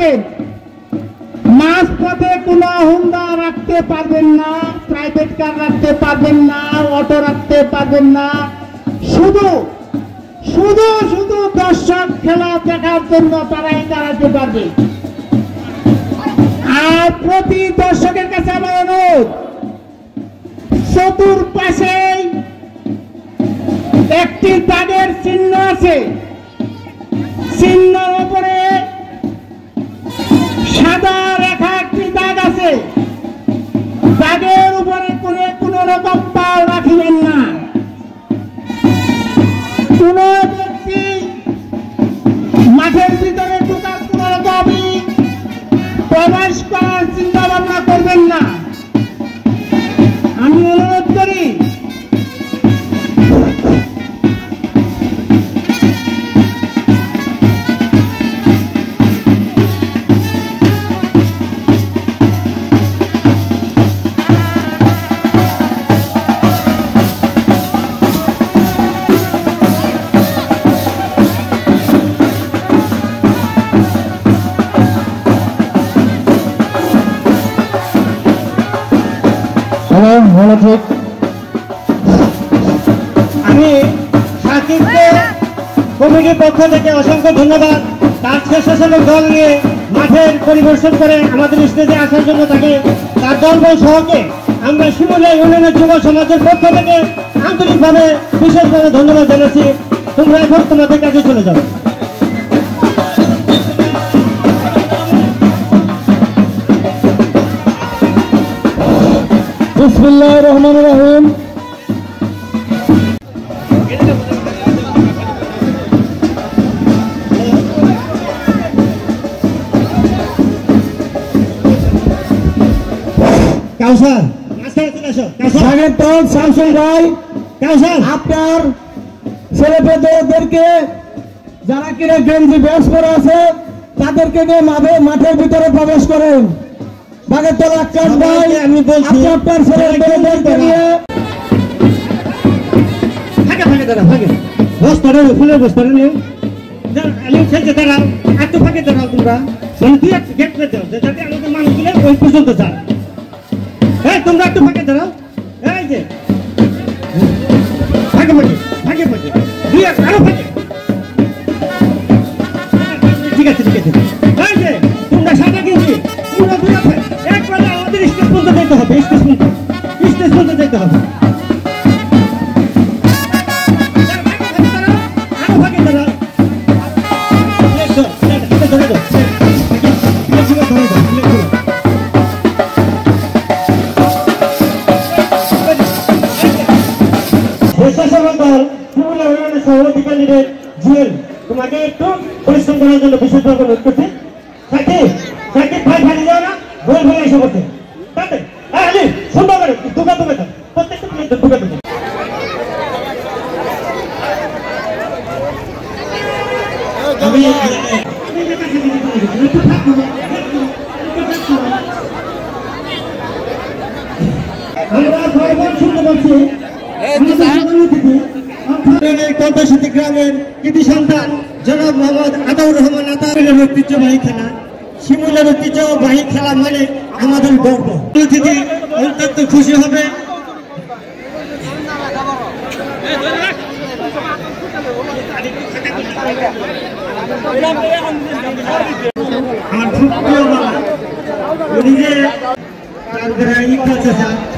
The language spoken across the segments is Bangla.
রাখবেন, মাঝপথে কোনো হুন্ডা রাখতে পারবেন না, প্রাইভেট কার রাখতে পারবেন না, অটো রাখতে পারবেন না। শুধু শুধু শুধু দর্শক খেলা দেখার জন্য তারাই দাঁড়াতে পারবে। আর প্রতি দর্শকের কাছে আমার অনুরোধ, চতুর্পাশে একটি দাগের চিহ্ন আছে, চিহ্নের উপরে সাদা রেখা একটি দাগ আছে, দাগের উপরে কোন রকম পাল রাখিবেন না। কোন ব্যক্তি মাঠের ভিতরে ঢোকার কোন রকমই প্রবেশ করার চিন্তা ভাবনা করবেন না। আমি অনুরোধ করি আমি সাকিবকে কমিটির পক্ষ থেকে অসংখ্য ধন্যবাদ। তার স্বেচ্ছাসেবক দল নিয়ে মাঠের পরিদর্শন করে আমাদের স্টেজে আসার জন্য তাকে তার দলবল সহকে আমরা শিমুলিয়া ইউনিয়নের যুব সমাজের পক্ষ থেকে আন্তরিকভাবে বিশেষভাবে ধন্যবাদ জানাচ্ছি। তোমরা এখন তোমাদের কাছে চলে যাও। বিসমিল্লাহির রহমানির রহিম। কাউসার শামসুল ভাই, আপনার ছেলেপেদেরকে যারা কিনা গেঞ্জি ব্যাস করে আছে তাদেরকে নিয়ে মাঠের ভিতরে প্রবেশ করেন। বাগেরতলা আকাশ ভাই, আমি বলছি আপনার ছেলেপেদেরকে নিয়ে ফুলের বস্তা নিয়ে দাঁড়াও, একটু ফাঁকে দাঁড়াও তোমরা, মানে তুই একটু গেট করে দাও যাতে আমাদের মানুষগুলো ওই পর্যন্ত যায়। হ্যাঁ, তোমরা একটু ফাঁকে দাঁড়াও। এই যে ফাঁকে ফাঁকে ফাঁকে ফাঁকে দুই আরো ফাঁকে। ঠিক আছে ঠিক আছে। এই যে তোমরা সাদা কিনছি, তোমরা দুই একবারে আমাদের স্টেজ পর্যন্ত যেতে হবে, স্টেজ পর্যন্ত যেতে হবে। আরো ফাঁকে দাঁড়াও। তোমাকে একটু পরিশ্রম করার জন্য বিশেষভাবে অনুরোধ করছি। সাকিব ভাই ভালো যাও না, গোল ভালো এসে করছে সুন্দর করে দুকা দুবে প্রত্যেকটা প্লেট দুকা দুবে। আমরা সবাই শুনতে পাচ্ছি কলতাশিতি গ্রামের কৃতি সন্তান জনাব মোহাম্মদ আতাউর রহমান আতাউরের ঐতিহ্যবাহী খেলা, শিমুলের ঐতিহ্যবাহী খেলা মানে আমাদের গর্ব। অতিথি অত্যন্ত খুশি হবে। আমার খুব প্রিয় বাবা, উনি যে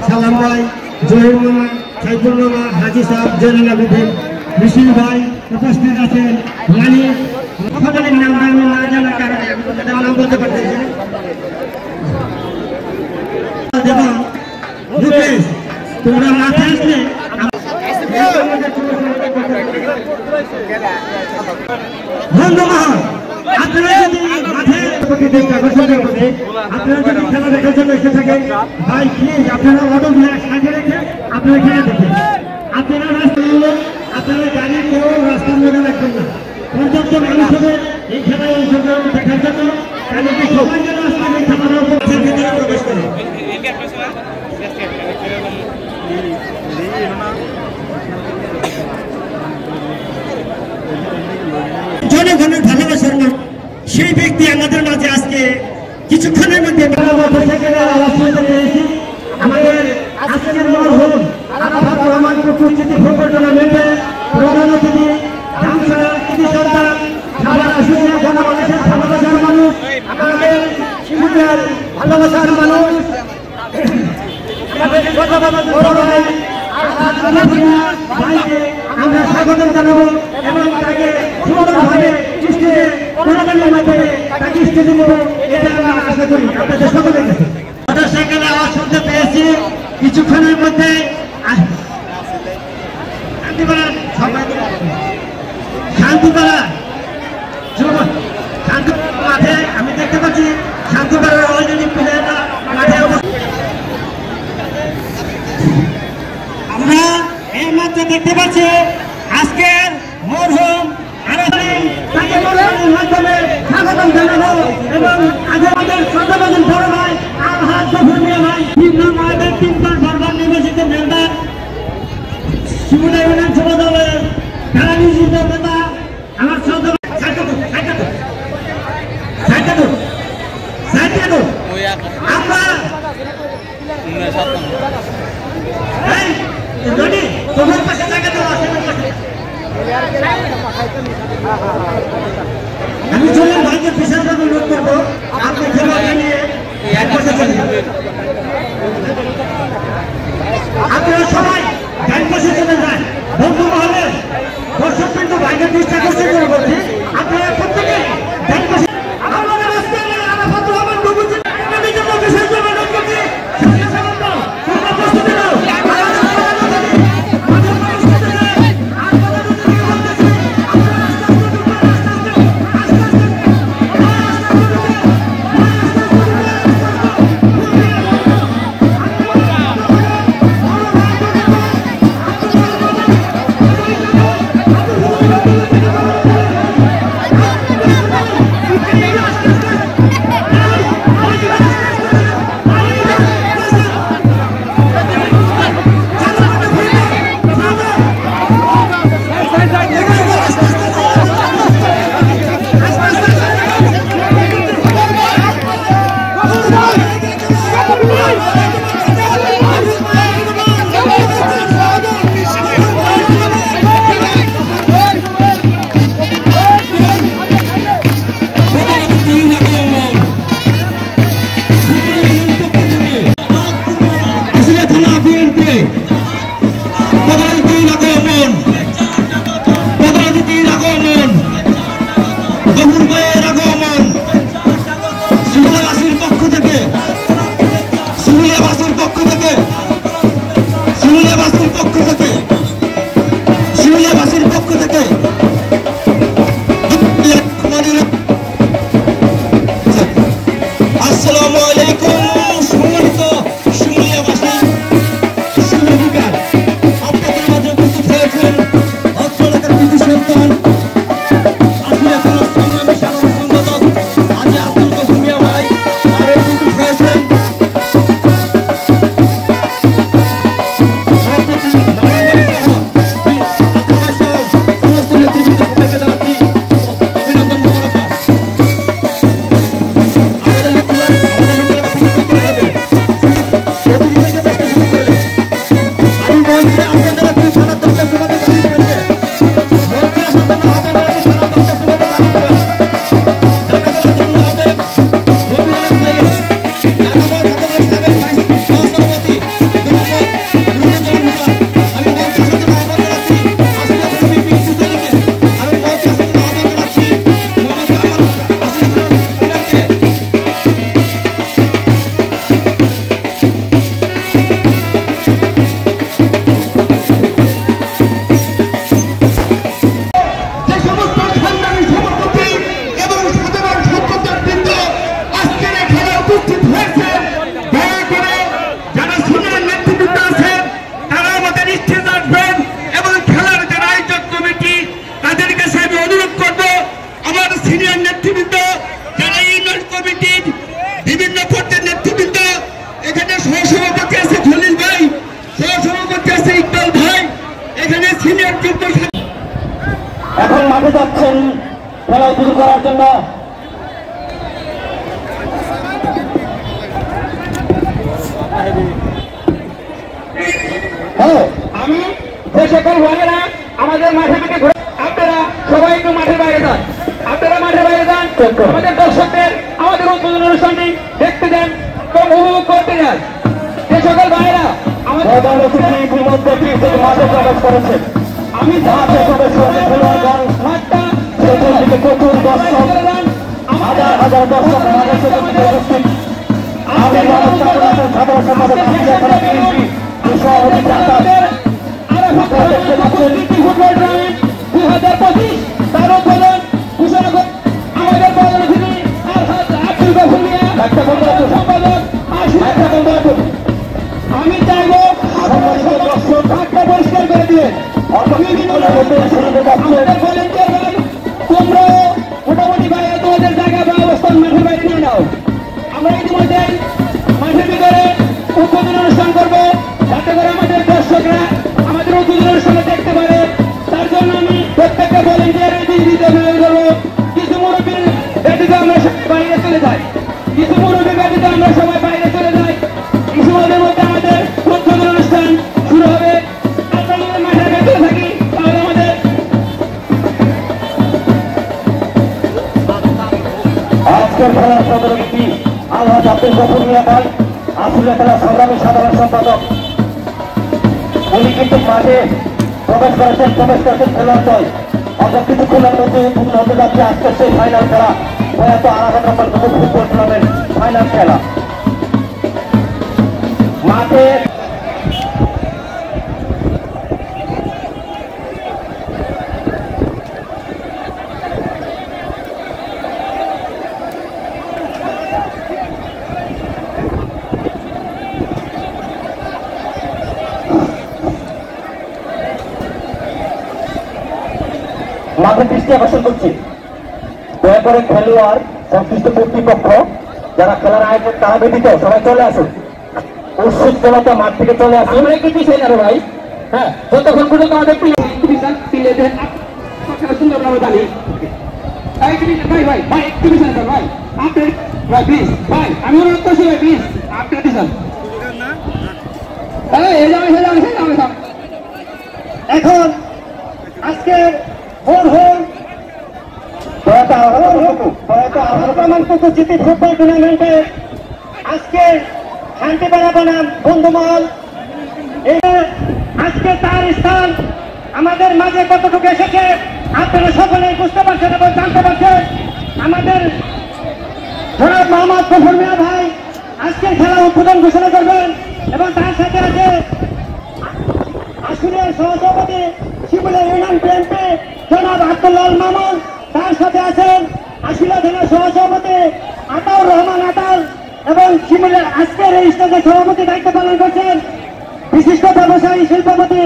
সালাম ভাই, জহির মামা, সাইফুল মামা, হাজি সাহেব, জয়নুল আবেদিন, মিশিল ভাই উপস্থিত আছেন। সকলের নাম আমি না জানার কারণে আমি নাম বলতে পারতেছি। তোমরা মাঠে আসলে আপনারা যদি মাঠের আপনারা যদি খেলা দেখার জন্য এসে থাকেন, ভাই প্লিজ আপনারা অটো সাইডে রেখে আপনারা খেলা দেখেন। আপনারা আপনারা গাড়ি কেউ রাস্তার মধ্যে রাখবেন না। পর্যাপ্ত মানুষ হবে এই খেলায় অংশগ্রহণ দেখার জন্য, কারণ সবাই যেন আসলে খেলার ভিতরে প্রবেশ করে। জনগণের ভালোবাসার সেই ব্যক্তি আমাদের মাঝে আজকে কিছুক্ষণের মধ্যে আমাদের আজকের মরহুম আরাফাত রহমান উপস্থিতি ফুটবল টুর্নামেন্টে প্রধান অতিথি ভালোবাসার মানুষ আমাদের শিশুদের ভালোবাসার মানুষ আমরা স্বাগত জানাবো এবং তাকে সুন্দরভাবে টুর্নামেন্টের মাধ্যমে তাকে স্টেজে নেব এটা আমরা আশা করি আপনাদের সকলের কাছে। মোটরসাইকেলে আওয়াজ শুনতে পেয়েছি কিছুক্ষণের মধ্যে শান্তিপাড়া মাঠে আমি দেখতে পাচ্ছি শান্তিপাড়ার অলরেডি প্লেয়াররা মাঠে আমরা এই মাত্র দেখতে পাচ্ছি আজকের মরহুম তাকে মাধ্যমে স্বাগতম জানাবো এবং আগে আমাদের শ্রদ্ধাভাজন বড় ভাই আলহাজ গফুর মিয়া ভাই আমাদের তিনবার বারবার নির্বাচিত মেম্বার শিমুলা ইউনিয়ন সভা দলের খেলা নিয়োজিত নেতা আমার শ্রদ্ধা তোমার পাশে জায়গা দেওয়া আছে আমি চলে ভাইকে বিশেষ অনুরোধ করবো আপনি খেলোয়াড় নিয়ে আপনারা সবাই ডান পাশে চলে যান বন্ধু মহলে দর্শক কিন্তু ভাইকে চেষ্টা করছে করছি আপনারা প্রত্যেকে ডান পাশে এখন মাঠে যাচ্ছেন খেলা শুরু করার জন্য। সকল ভাইয়েরা আমাদের মাঠে থেকে ঘুরে, আপনারা সবাই একটু মাঠের বাইরে যান, আপনারা মাঠের বাইরে যান, আমাদের দর্শকদের আমাদের উদ্বোধন অনুষ্ঠানটি দেখতে দেন এবং উপভোগ করতে যান। যে সকল ভাইয়েরা আমাদের মাঠে প্রবেশ করেছেন, আমি মাঠটা প্রচুর দর্শক, হাজার হাজার দর্শক আমি চাইবো ঘাটটা পরিষ্কার করে দিয়ে তোমরা মোটামুটি বাইরে তোমাদের জায়গা বা অবস্থান মাঠের বাইরে নিয়ে নাও। আমরা ইতিমধ্যে মাঠের ভিতরে উদ্বোধন অনুষ্ঠান করবো, যাতে করে আমাদের দর্শকরা আমাদের উদ্বোধন অনুষ্ঠানে দেখতে পারে। তার জন্য আমি প্রত্যেকটা ভলেন্টিয়ারের দিতে বলবো, কিছু মুরব্বীর ব্যতীত আমরা বাইরে চলে যাই, কিছু মুরব্বীর ব্যতীত আমরা সবাই বাইরে চলে যাই। কিছুক্ষণের মধ্যে আমাদের উদ্বোধন অনুষ্ঠান শুরু হবে। আপনারা যদি মাঠের ভেতরে থাকি তাহলে আমাদের আজকের খেলার সদরমুখী আলহাজ আব্দুল গফুর মিয়া ভাই, আসলে খেলার সংগ্রামী সাধারণ সম্পাদক, উনি কিন্তু মাঠে প্রবেশ করেছেন খেলার দল। অল্প কিছুক্ষণের মধ্যে উদ্বোধন হতে যাচ্ছে আজকের সেই ফাইনাল খেলা, প্রয়াত Arafat Rahman football tournament final খেলা। মাঠে মাঠে দৃষ্টি আকর্ষণ করছি, দয়া করে খেলোয়াড় সংশ্লিষ্ট কর্তৃপক্ষ যারা খেলার আয়োজন তারা ব্যতীত সবাই চলে আসুন, উৎসুক জনতা মাঠ থেকে চলে আসুন। আমরা একটু পিছিয়ে যাবো ভাই, হ্যাঁ, যতক্ষণ পর্যন্ত আমাদের সুন্দর নামে জানি ভাই ভাই ভাই একটু পিছনে স্যার ভাই, আপনার ভাই প্লিজ ভাই, আমি অনুরোধ করছি ভাই প্লিজ আপনার পিছন এখন আজকের ভোর জিতি ফুটবল টুর্নামেন্টে আজকে শান্তিপাড়া বনাম বন্ধুমহল, আজকে তার স্থান আমাদের মাঝে কতটুকু এসেছে আপনারা সকলেই বুঝতে পারছেন এবং জানতে পারছেন। আমাদের জনাব মোহাম্মদ গফুর মিয়া ভাই আজকের খেলা উদ্বোধন ঘোষণা করবেন এবং তার সাথে আছে আসুরিয়ার সহসভাপতি শিবুলা ইউনিয়ন বিএনপি জনাব আব্দুল্লাহ মামুন, তার সাথে আছেন আশুলিয়া থানার সহসভাপতি আতাউর রহমান আতাল এবং শিবুলা আজকের এই স্টেজের সভাপতি দায়িত্ব পালন করছেন বিশিষ্ট ব্যবসায়ী শিল্পপতি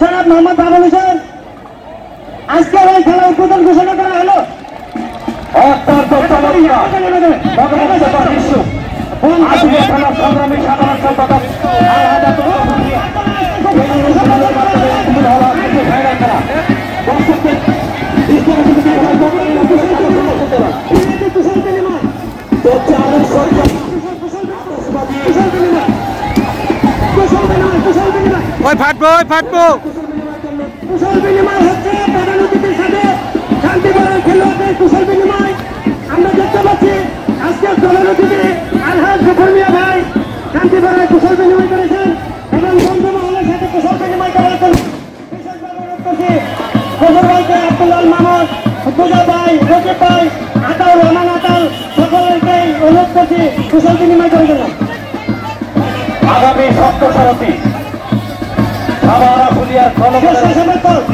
জনাব মোহাম্মদ বাবুল হোসেন। আজকের এই খেলা উদ্বোধন ঘোষণা করা হলো। সংগ্রামী সাধারণ সম্পাদক ফাটবো কুশল বিনিময় হচ্ছে প্রধান অতিথির সাথে শান্তিপুরের খেলোয়াড়দের কুশল বিনিময় আমরা দেখতে পাচ্ছি। আজকের প্রধান অতিথি আলহাজ গফুর মিয়া ভাই শান্তিপুরের কুশল বিনিময় করেছেন এবং বন্ধু মহলের সাথে কুশল বিনিময় করার জন্য বিশেষভাবে অনুরোধ করছি গফুর ভাইকে, আব্দুল্লাহ মাহমুদ, পূজা ভাই, রকিব ভাই, আতাউর রহমান আতাল সকলকে অনুরোধ করছি কুশল বিনিময় করার জন্য। আগামী সপ্তসারথী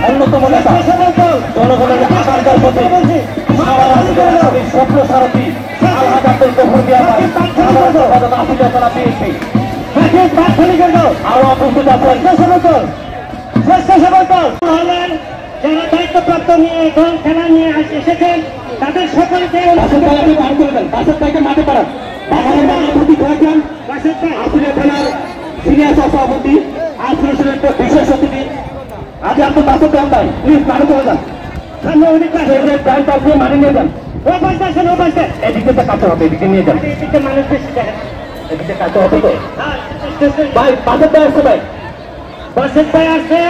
অন্যতম নেতা জনগণের আকাঙ্ক্ষার প্রতি সপ্তসারথী আলহাজ আব্দুল গফুর মিয়া ভাই সাধারণ সম্পাদক আসিফ থানা বিএনপি আরো উপস্থিত আছেন যারা দায়িত্বপ্রাপ্ত নিয়ে দল খেলা নিয়ে এসেছেন তাদের সকলকে মাঠে পাড়ান আসিফ থানার সিনিয়র সভাপতি আসলে বিশেষ অতিথি আজ আপনার বাসের দাম তাই প্লিজ মাঠে চলে যান, সামনে অনেক মাঠে নিয়ে যান। এদিকে কাছে হবে, এদিকে নিয়ে যান, মানুষ বেশি দেখেন। এদিকে কাছে হবে তো ভাই বাসের দায় আসছে ভাই, বাসের ভাই আসছে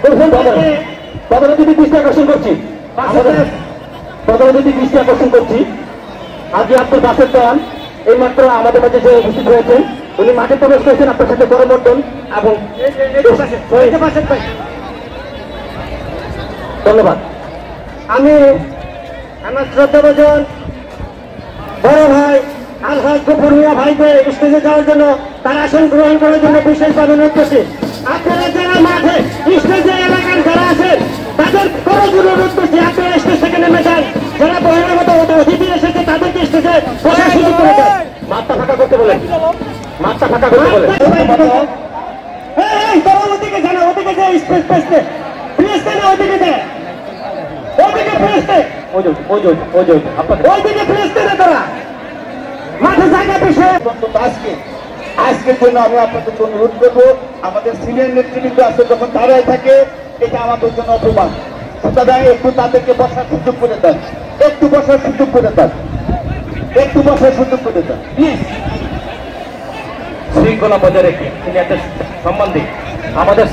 প্রধান অতিথি দৃষ্টি আকর্ষণ করছি, প্রধান অতিথি দৃষ্টি আকর্ষণ করছি। আজি আব্দুল বাসের দেওয়ান এইমাত্র আমাদের মাঝে যে উপস্থিত হয়েছেন, উনি মাঠে প্রবেশ করেছেন আপনার সাথে করমর্দন এবং ধন্যবাদ। আমি আমার শ্রদ্ধাভাজন বড় ভাই আলহাজ গফুর মিয়া ভাইকে স্টেজে যাওয়ার জন্য তার আসন গ্রহণ করার জন্য বিশেষভাবে অনুরোধ করছি। আপনারা যারা মাঠে স্টেজে এলাকার যারা আছেন তাদের কোনো অনুরোধ করছি আপনারা স্টেজ থেকে নেমে যান। যারা বহিরাগত অতিথি এসেছে তাদেরকে স্টেজে বসার সুযোগ করে দেন। মাঠটা ফাঁকা করতে বলেন, মাঠটা ফাঁকা করতে বলেন। তোরা ওদিকে জানা, ওদিকে যে স্পেস পেয়েছে প্লেস না, ওদিকে দে, ওদিকে প্লেস দে, ওইদিকে প্লেস দে না, তোরা মাঠে জায়গা পেশে। আজকের জন্য আমি আপনাদের অনুরোধ করবো, আমাদের সিনিয়র নেতৃবৃন্দ আছে যখন দাঁড়ায় থাকে, এটা আমাদের জন্য অপমান। সুতরাং একটু তাদেরকে বসার সুযোগ করে দেন, একটু বসার সুযোগ করে দেন, একটু বসার সুযোগ করে দেন প্লিজ। শৃঙ্খলা বজায় রেখে সিনিয়রদের সম্মান দিই। আমাদের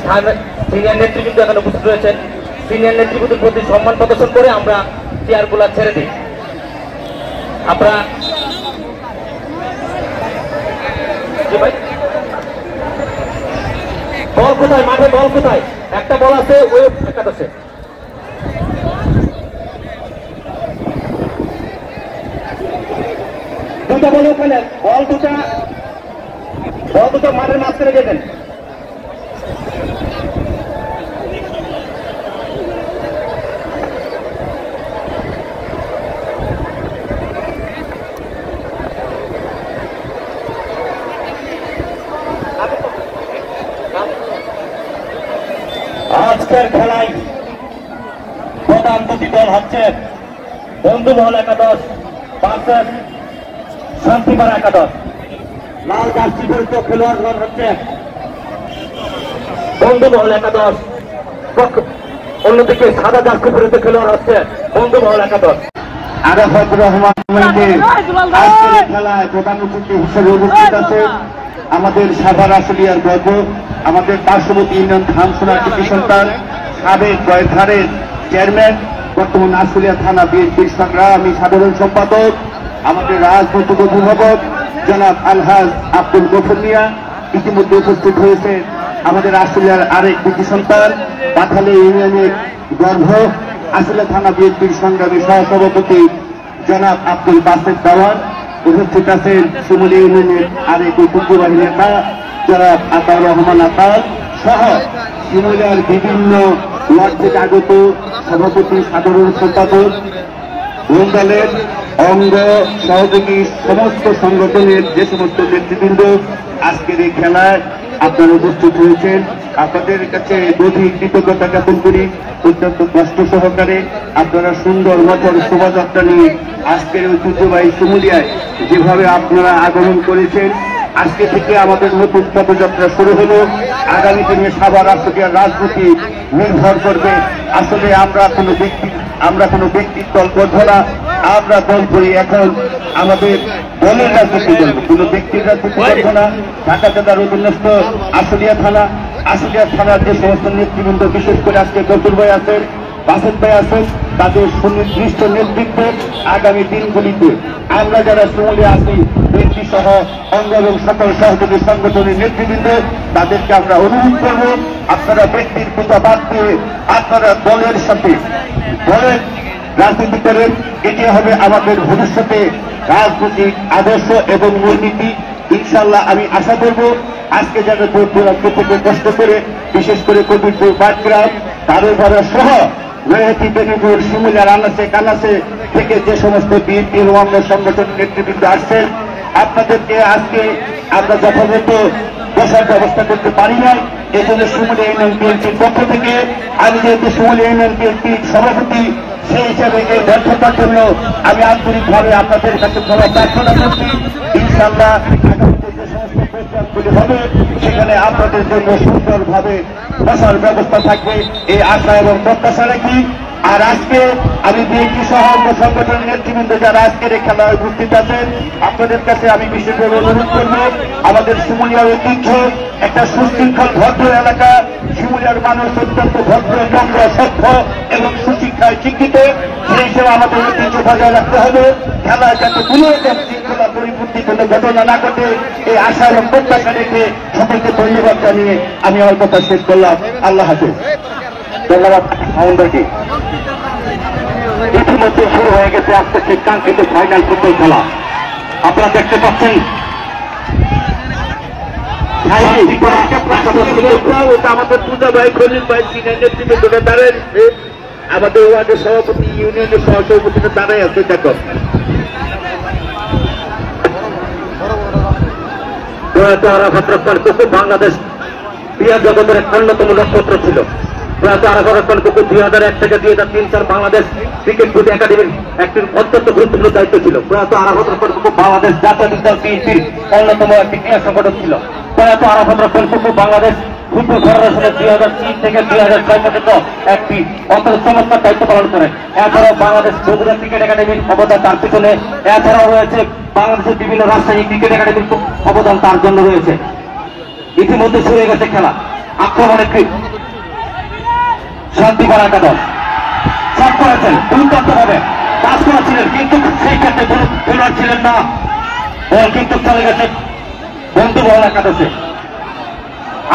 সিনিয়র নেতৃবৃন্দ এখানে উপস্থিত রয়েছেন, সিনিয়র নেতৃবৃন্দের প্রতি সম্মান প্রদর্শন করে আমরা চেয়ারগুলা ছেড়ে দিই। আপনারা বল কোথায়, মাঠে বল কোথায়? একটা বল আছে ওই একাদশে। দুটা বলে ওখানে বল দুটো মাঠের মাঝখানে যেতেন। আজকের খেলায় প্রধান দুটি দল হচ্ছে বন্ধুমহল একাদশ ভার্সেস শান্তিপাড়া একাদশ। লাল জার্সি পরিহিত খেলোয়াড় দল হচ্ছে বন্ধুমহল একাদশ, অন্যদিকে সাদা জার্সি পরিহিত খেলোয়াড় হচ্ছে বন্ধুমহল একাদশ। আরাফাতুর রহমান আজকের খেলায় প্রধান অতিথি হিসেবে উপস্থিত আছে আমাদের সাভার আসলিয়ার গর্ব, আমাদের পার্শ্ববর্তী ইউনিয়ন খানসোনা কৃতি সন্তান, সাবেক বয়থারের চেয়ারম্যান, বর্তমান আসলিয়া থানা বিএনপির সংগ্রামী সাধারণ সম্পাদক, আমাদের রাজনৈতিক অভিভাবক জনাব আলহাজ আব্দুল গফুর মিয়া ইতিমধ্যে উপস্থিত হয়েছে। আমাদের আসলিয়ার আরেক কৃতি সন্তান, পাথালে ইউনিয়নের গর্ভ, আসলিয়া থানা বিএনপির সংগ্রামী সহসভাপতি জনাব আব্দুল বাসের দেওয়ান, উপস্থিত আছেন শিমুলী ইউনিয়নের আরেক ঐতিহ্যবাহী নেতা জনাব আতাউর রহমান আতাল সহ শিমুলিয়ার বিভিন্ন ওয়ার্ড থেকে আগত সভাপতি, সাধারণ সম্পাদক, দলের অঙ্গ সহযোগী সমস্ত সংগঠনের যে সমস্ত নেতৃবৃন্দ আজকের এই খেলায় আপনারা উপস্থিত হয়েছেন। আপনাদের কাছে গভীর কৃতজ্ঞতা জ্ঞাপন করি। অত্যন্ত কষ্ট সহকারে আপনারা সুন্দর মতো শোভাযাত্রা নিয়ে আজকের ঐতিহ্যবাহী শিমুলিয়ায় যেভাবে আপনারা আগমন করেছেন, আজকে থেকে আমাদের নতুন পদযাত্রা শুরু হলো। আগামী দিনে সাভার আসলিয়ার রাজনীতি নির্ভর করবে। আসলে আমরা কোনো ব্যক্তির দল করব না, আমরা দল করি এখন আমাদের দলের রাজনীতি করবো, কোনো ব্যক্তির রাজনীতি করবো না। ঢাকা জেলার অধীনস্থ আসলিয়া থানার যে সমস্ত নেতৃবৃন্দ, বিশেষ করে আজকে গফুর ভাই আছেন, বাসেদ ভাই আছেন, তাদের সুনির্দিষ্ট নেতৃত্বে আগামী দিনগুলিতে আমরা যারা শিমুলিয়া আছি বিএনপি সহ অঙ্গ এবং সকল সহযোগী সংগঠনের নেতৃবৃন্দ, তাদেরকে আমরা অনুরোধ করব, আপনারা ব্যক্তির পূজা বাদ দিয়ে আপনারা দলের সাথে দলের রাজনীতি করেন। এটি হবে আমাদের ভবিষ্যতে রাজনৈতিক আদর্শ এবং মূলনীতি। ইনশাল্লাহ আমি আশা করব আজকে যারা দূর দূরান্ত থেকে কষ্ট করে, বিশেষ করে কবিরপুর বাদগ্রাম, তারুভাড়া সহ নয়াতি বেনিপুর, শিমুলিয়ার আনাসে কানাসে থেকে যে সমস্ত বিএনপি এবং অঙ্গ সংগঠন নেতৃবৃন্দ আসছেন, আপনাদেরকে আজকে আমরা যথাযথ বসার ব্যবস্থা করতে পারি নাই। এই জন্য শিমুলিয়া ইউনিয়ন বিএনপির পক্ষ থেকে আমি যেহেতু শিমুলিয়া ইউনিয়ন বিএনপির সভাপতি, সেই হিসাবে এই ব্যর্থতার জন্য আমি আন্তরিকভাবে আপনাদের কাছে ক্ষমা প্রার্থনা করছি। ইনশাআল্লাহ আগামীতে যে সমস্ত প্রোগ্রামগুলি হবে সেখানে আপনাদের জন্য সুন্দরভাবে বসার ব্যবস্থা থাকবে, এই আশা এবং প্রত্যাশা রাখি। আর আজকে আমি বিএনপি সহ অন্য সংগঠনের নেতৃবৃন্দ যারা আজকের এই খেলায় উপস্থিত আছেন, আপনাদের কাছে আমি বিশেষভাবে অনুরোধ করব, আমাদের শিমুলিয়ার ঐতিহ্য একটা সুশৃঙ্খল ভদ্র এলাকা। শিমুলিয়ার মানুষ অত্যন্ত ভদ্র, নম্র, সভ্য এবং সুশিক্ষায় শিক্ষিত। সেই হিসেবে আমাদের ঐতিহ্য বজায় রাখতে হবে। খেলায় যাতে কোনো রকম শৃঙ্খলা পরিপূর্তি কোনো ঘটনা না ঘটে, এই আশা এবং প্রত্যাশা রেখে সকলকে ধন্যবাদ জানিয়ে আমি আমার কথা শেষ করলাম। আল্লাহ হাফেজ। ধন্যবাদ আমাদেরকে। ইতিমধ্যে শুরু হয়ে গেছে আজকে সেই কাঙ্ক্ষিত ফাইনাল ফুটবল খেলা। আপনারা দেখতে পাচ্ছেন আমাদের পূজা ভাই, খলিল ভাই, সিনিয়র নেতৃবৃন্দরা দাঁড়িয়ে, আমাদের ওয়ার্ডের সভাপতি, ইউনিয়নের সহসভাপতিরা দাঁড়াই আছে। দেখো বাংলাদেশ ক্রীড়া জগতের এক অন্যতম নক্ষত্র ছিল। প্রয়াত আরাফাত রহমান কুকু 2001 থেকে 2003 বাংলাদেশ ক্রিকেট বোর্ড একাডেমির একটি অত্যন্ত গুরুত্বপূর্ণ দায়িত্ব ছিল। প্রয়াত আরাফাত রহমান কুকু বাংলাদেশ জাতীয় দল বিএনপির অন্যতম একটি ক্রীড়া সংগঠন ছিল। প্রয়াত আরাফাত রহমান কুকু বাংলাদেশ ফুটবল ফেডারেশনের 2003 থেকে 2006 পর্যন্ত একটি অত্যন্ত চমৎকার দায়িত্ব পালন করেন। এছাড়াও বাংলাদেশ বগুড়া ক্রিকেট একাডেমির অবদান তার পিছনে, এছাড়াও রয়েছে বাংলাদেশের বিভিন্ন রাজশাহী ক্রিকেট একাডেমির অবদান তার জন্য রয়েছে। ইতিমধ্যে শুরু হয়ে গেছে খেলা। আক্রমণে শান্তিপাড়া একাদশ শট করেছেন, দুর্দান্তভাবে পাস করেছিলেন, কিন্তু সেই ক্ষেত্রে কোনো বোলার ছিলেন না। বল কিন্তু চলে গেছে বন্ধুমহল একাদশে।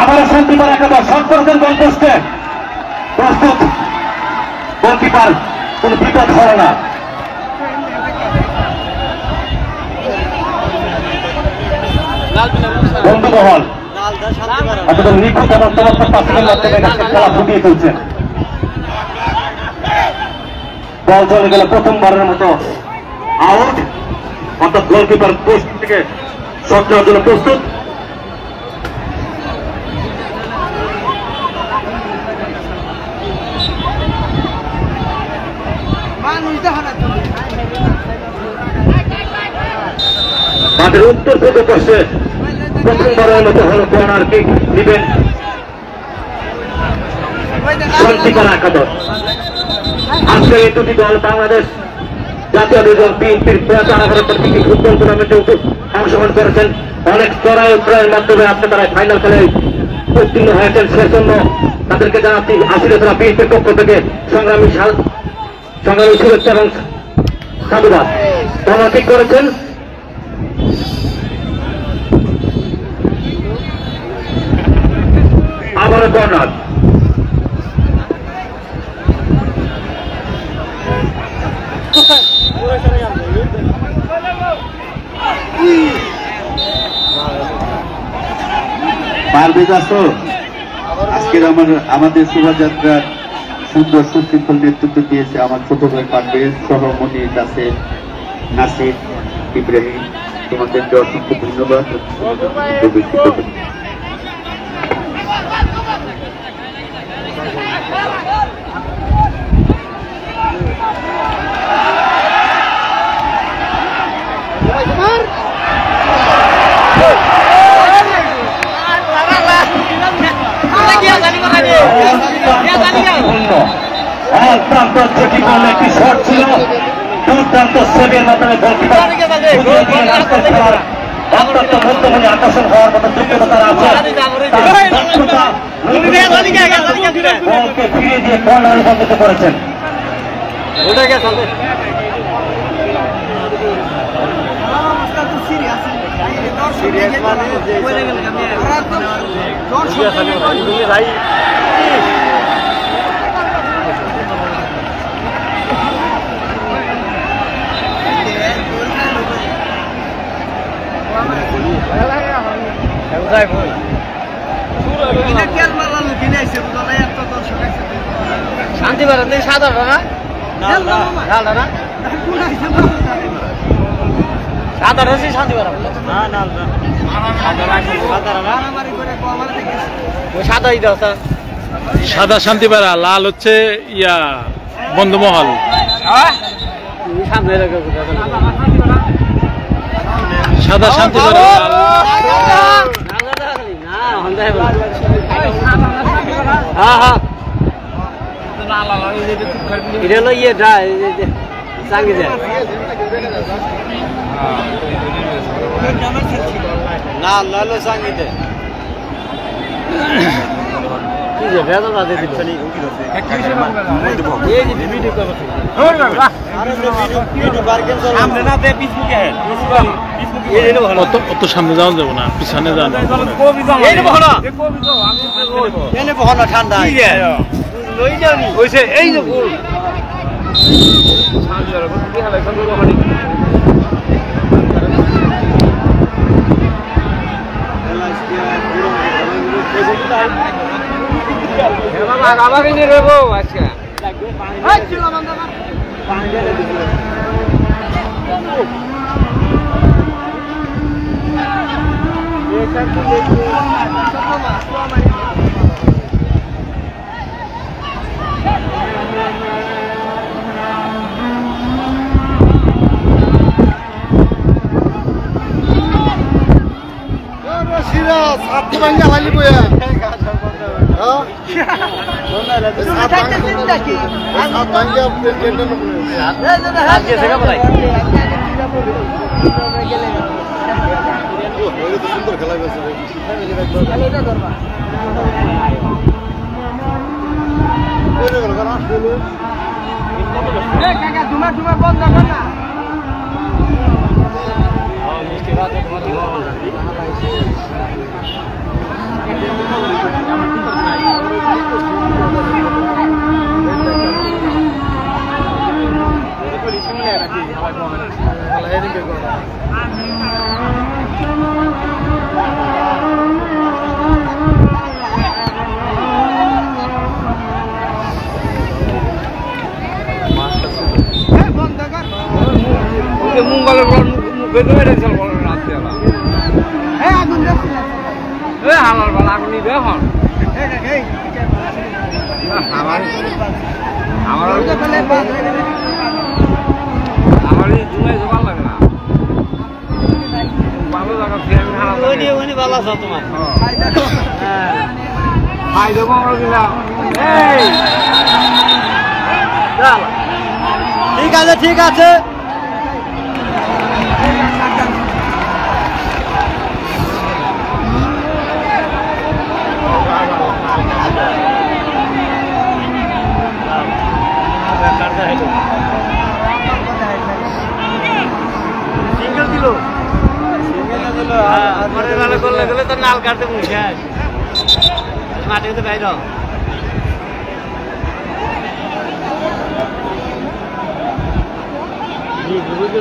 আবারও শান্তিপাড়া একাদশ শট করেছেন গোল পোস্টে। প্রস্তুত গোলকিপার, কোনো বিপদ হলো না। বন্ধুমহল আপনাদের নিখুঁত এবং চমৎকার পাসের মাধ্যমে খেলা ফুটিয়ে তুলছেন। বল চলে গেল প্রথমবারের মতো আউট, অর্থাৎ গোলকিপার পোস্ট থেকে শট নেওয়ার জন্য প্রস্তুত। মাঠের উত্তর পূর্ব পাশে প্রথমবারের মতো হলো কর্নার কিক দিবেন শান্তিপাড়া একাদশ। আজকে এই দুটি দল বাংলাদেশ জাতীয় দল বিএনপির প্রয়াত আরাফাত ফুটবল টুর্নামেন্টে অংশগ্রহণ করেছেন। অনেক চড়াই উত্তরের মাধ্যমে আজকে তারা ফাইনাল খেলায় উত্তীর্ণ হয়েছেন। সেজন্য তাদেরকে জানাচ্ছি আসলে তারা বিএনপির পক্ষ থেকে সংগ্রামী শুভেচ্ছা এবং সাধুবাদ। তারা ঠিক করেছেন আবারও কর্নার। পারবে আসো আজকের আমাদের শোভাযাত্রার সুন্দর সুশৃঙ্খল নেতৃত্ব দিয়েছে আমার ছোট ভাই পারভেজ সহ মনির কাছে নাসির ইব্রাহিম। তোমাদেরকে অসংখ্য ধন্যবাদ। একটি শট ছিল, দুর্দান্ত সেভের মাধ্যমে অত্যন্ত মধ্যমণি আকর্ষণ হওয়ার মতো যোগ্যতা তারা আছে। বলকে ফিরে দিয়ে কর্নারে রূপান্তরিত করেছেন। শান্তি পারেন সাধারণ না সাধারণ শান্তি পারা সাদাই দাও সাদা শান্তিপাড়া, লাল হচ্ছে ইয়া বন্ধুমহল। সাদা শান্তিপাড়া, এটা হলো ইয়ে ড্রাই চাঙ্গি যায় না লালো চাঙ্গিতে কি যে বেদা দাদে দিল এই যে ভিডিও করতে আরে ভিডিও বারকেন সামনে না দে ফেসবুকে এই নে ভালো অত সামনে যাওয়া যাবে না পিছনে যান এই নে ভালো এই নে ভালো ঠান্ডা কি রে লই যাওনি হইছে এই যে ফুল সামনে কি হালে সঙ্গে ওখানে আবার নিয়ে রেবো আজকে সুন্দর খেলা গেছে মঙ্গলের বেদে মেরেছিল বলেন রাত্রিবেলা হালার বেলা আগুন নিবে এখন আমার এই জুলাই জোগান লাগে না ভালো জায়গা ফিরে ভালো আছো তোমার খাই দেবো আমরা দিলাম ঠিক আছে ঠিক আছে সিঙ্গেল দিল করলে গেলে তো নাল কাটতে মুখে মাটিতে বাইর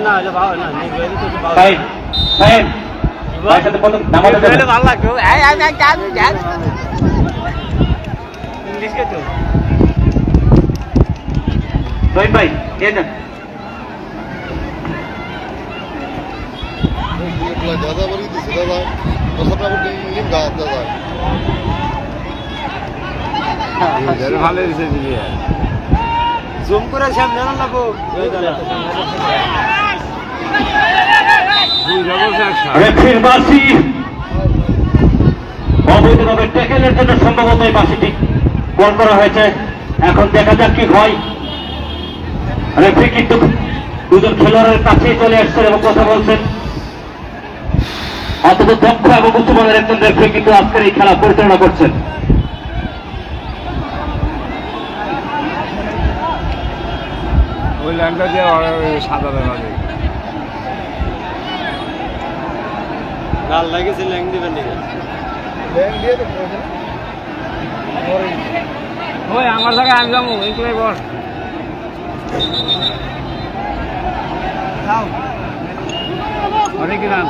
না হলে ভালো না ভালো লাগতো ইংলিশ কে তো ভাই দাদা বলি দিছি দাদা কথাটা বলি নিম গা দাদা ভালো হয়েছে জুম করে সামনে না লাগো অবৈধভাবে ট্যাকেলের জন্য সম্ভবত এই বাসিটি বল করা হয়েছে। এখন দেখা যাক কি হয়। রেফারি কিন্তু দুজন খেলোয়াড়ের কাছেই চলে আসছেন এবং কথা বলছেন। অন্তত দক্ষ এবং উচ্চমানের একজন রেফারি কিন্তু আজকের এই খেলা পরিচালনা করছেন। ওই ল্যাংটা দিয়ে সাদা লাগে গাল লাগেছে ল্যাং দিবেন ওই আমার জায়গায় আমি যাবো এইগুলাই বল অনেক রান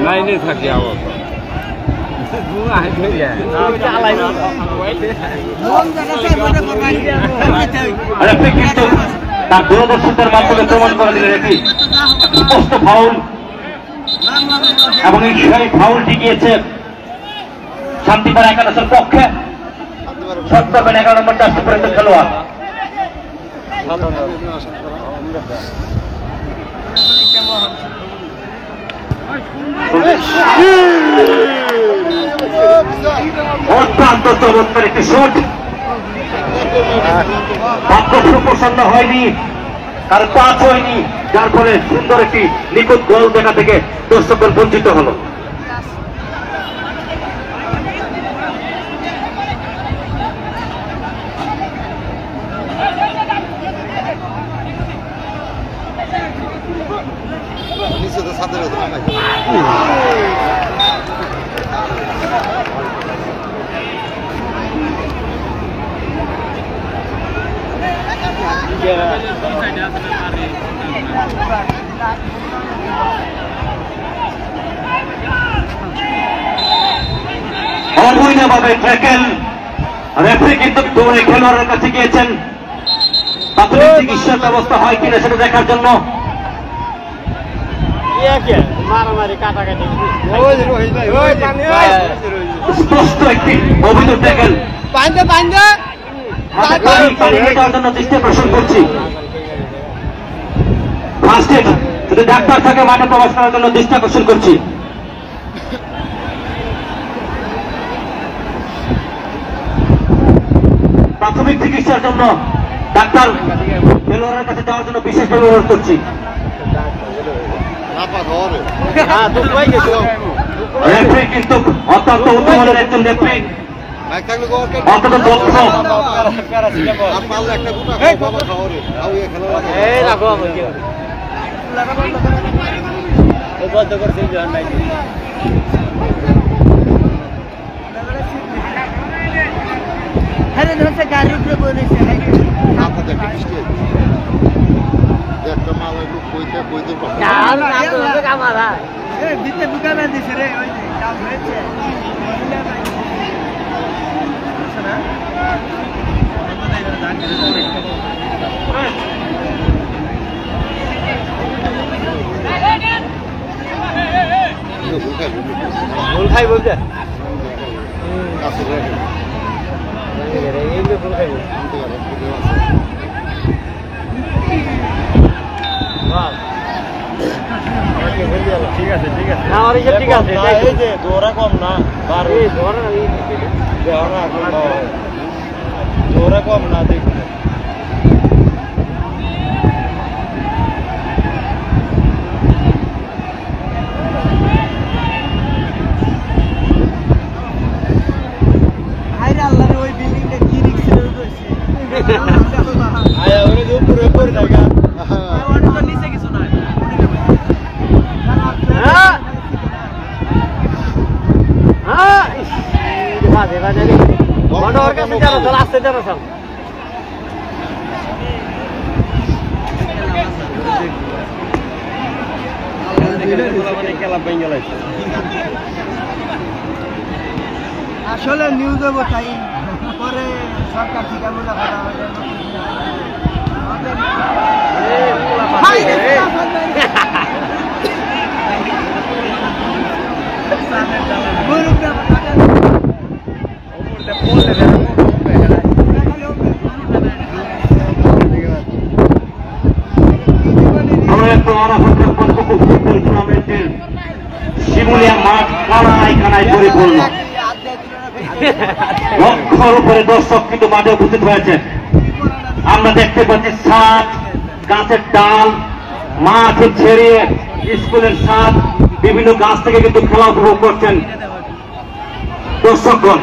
লাইনে থাকি আবার তার দূরদর্শিতার মাধ্যমে প্রমাণ করে দিলেন এটি স্পষ্ট ফাউল এবং এই ফাউলটি গিয়েছে শান্তিপাড়া একাদশের পক্ষে। শট করবেন 11 নম্বর জার্সি পরিহিত খেলোয়াড়। অত্যন্ত চমৎকার একটি শট, প্রসন্ন হয়নি, কারণ পাঁচ হয়নি, যার ফলে সুন্দর একটি নিখুঁত গোল দেখা থেকে দর্শকগণ বঞ্চিত হলো। নিচে তো ছাদের ভেতরে নাকি অবৈধভাবে ট্যাকেল, রেফারি কিন্তু দৌড়ে খেলোয়াড়ের কাছে গিয়েছেন প্রাথমিক চিকিৎসার ব্যবস্থা হয় কিনা সেটা দেখার জন্য। স্পষ্ট একটি অবৈধ ট্যাকেল জন্য দৃষ্টি প্রশ্ন করছি। ফার্স্ট এড যদি ডাক্তার থাকে মাঠে প্রবেশ করার জন্য দৃষ্টি আকর্ষণ করছি। প্রাথমিক চিকিৎসার জন্য ডাক্তার খেলোয়াড়ের কাছে যাওয়ার জন্য বিশেষভাবে অনুরোধ করছি। রেফারি কিন্তু অত্যন্ত উচ্চমানের একজন রেফারি, অত্যন্ত দক্ষ। একটা গোটা বাবা খাওয়ারে একটা মাল কইতে কইতে খাই বলতে ঠিক আছে ঠিক আছে না ঠিক আছে এই যে দৌড়া কম না দৌড়া কম না দেখুন ওই বিল্ডিংটা কি রিক্সের আয়া ওরে উপরে উপরে জায়গা নিচে কিছু নাই বাজে বাজে মনোহর কাছে যারা চল আসতে যারা সব আসলে নিউজ দেবো তাই পরে সরকার থেকে মূল্য করা শিমুলিয়া মাঠ কানায় কানায় পরিপূর্ণ, লক্ষর উপরে দর্শক কিন্তু মাঠে উপস্থিত হয়েছে। আমরা দেখতে পাচ্ছি ছাদ, গাছের ডাল, মাঠ ছেড়িয়ে স্কুলের ছাদ, বিভিন্ন গাছ থেকে কিন্তু খেলা উপভোগ করছেন দর্শকগণ।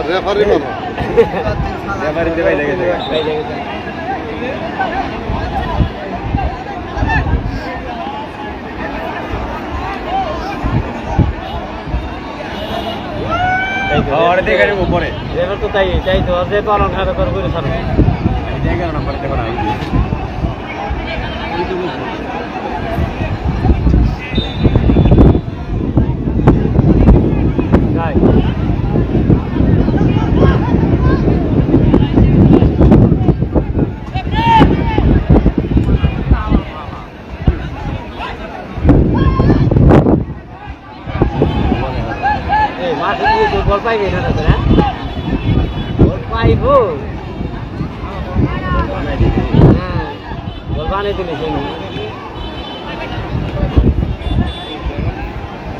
রেফারি উপরে এবার তো তাই তাই তো যে পালন খাতা করে করে সামনে জায়গা নাম্বার দেখো না মাঠে গিয়ে তো বল পাইবে না জিতবো গোল বানিয়ে দিলি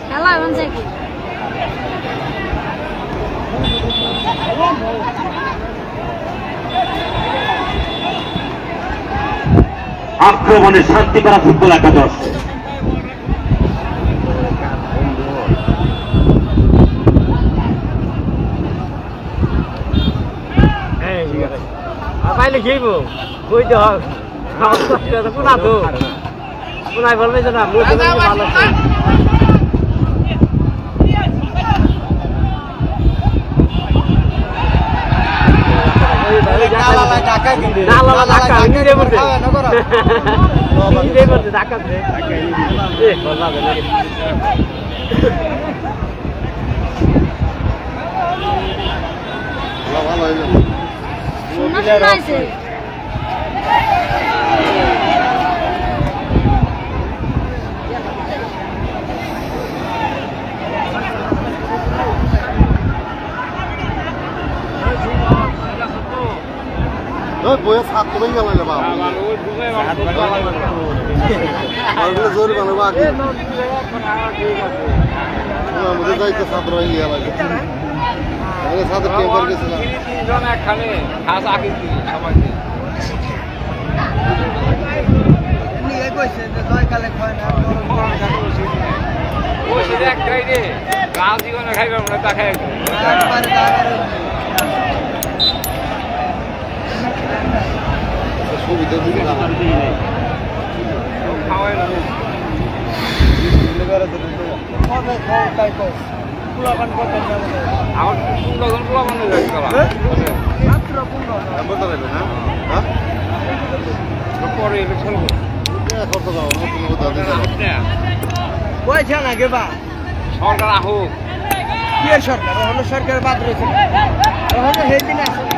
খেলা বলছে কি আক্রমণে শান্তি করা ফুটবল একাদশ পাইলে খেয়েব কইতে হবে কোনা তো কোনায় বলবে যে না ভালো ভালো হয়ে যাবে শোনাইছে বইয়ে সাত কমে গেল জোর বানো বাকি আমাদের যাইতে ছাত্র হয়ে গেল ছাত্র টেম্পার গেছিলাম সুবিধা দিবি না সরকার আহুক কি সরকার হলো সরকার বাদ রয়েছে সেদিন আছে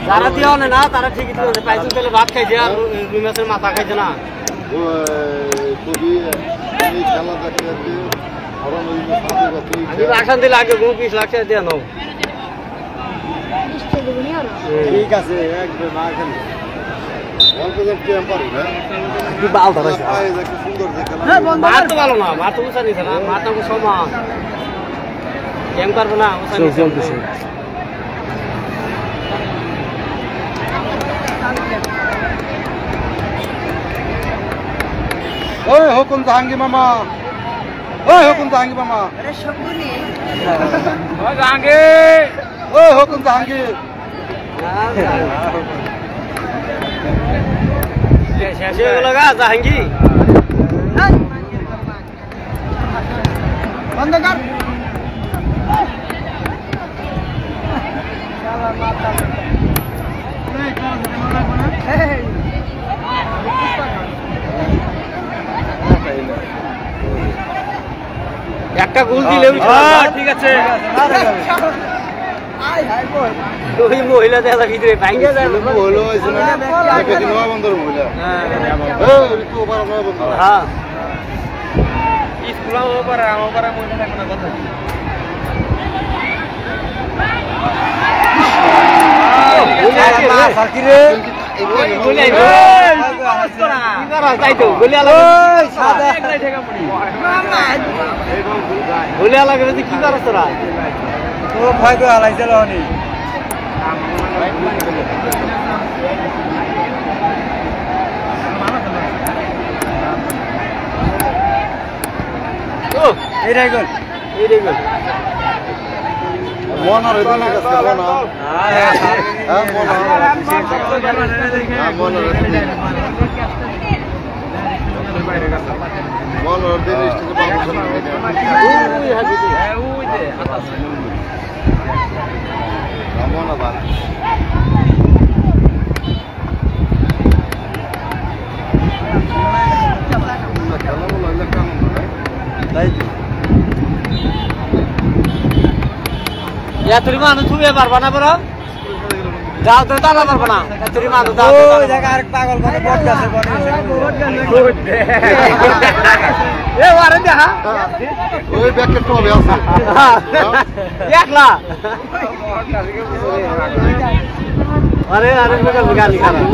যারা দিও না তারা ঠিকই পাইছেন তাহলে ভাত খাইছে আর রুই মাছের মাথা খাইছে না আসান দিলে আগে 20 লাখ টাকা দিয়ে নাও ঠিক আছে একদম মার তো ভালো না মার তো উঁচা নিছে না মার তো সমান কেম পারবো না ওই হুকুম জাহাঙ্গীর মামা ওই হুকুম জাহাঙ্গীর মামা জাহাঙ্গীর ওই হুকুম জাহাঙ্গীর শেষ হয়ে গেল গা জাহাঙ্গীর বন্ধ কর একটা গোল দিলে ঠিক আছে ওই মহিলা দেখা ভিতরে ভাঙ্গে যায় হলো হয়েছিল নয় বন্ধুর মহিলা হ্যাঁ স্কুল আমার মহিলা থাকবে না কথা ভুলিয়া লাগে কি করছ তোরা ভয় করে হালাইছিল অনেক এইটাই গল মনার বল ওর দিন স্টেজে পারমিশন রামন আবার তুমি মানুষ তুমি পারবা না বড় যাও তো দাঁড়া পারবো না তুমি মানুষ যাও আরেক পাগল মানে বট গাছে ওই ব্যাকেট তো হবে আছে একলা আরে আরে বগল গালি খারাপ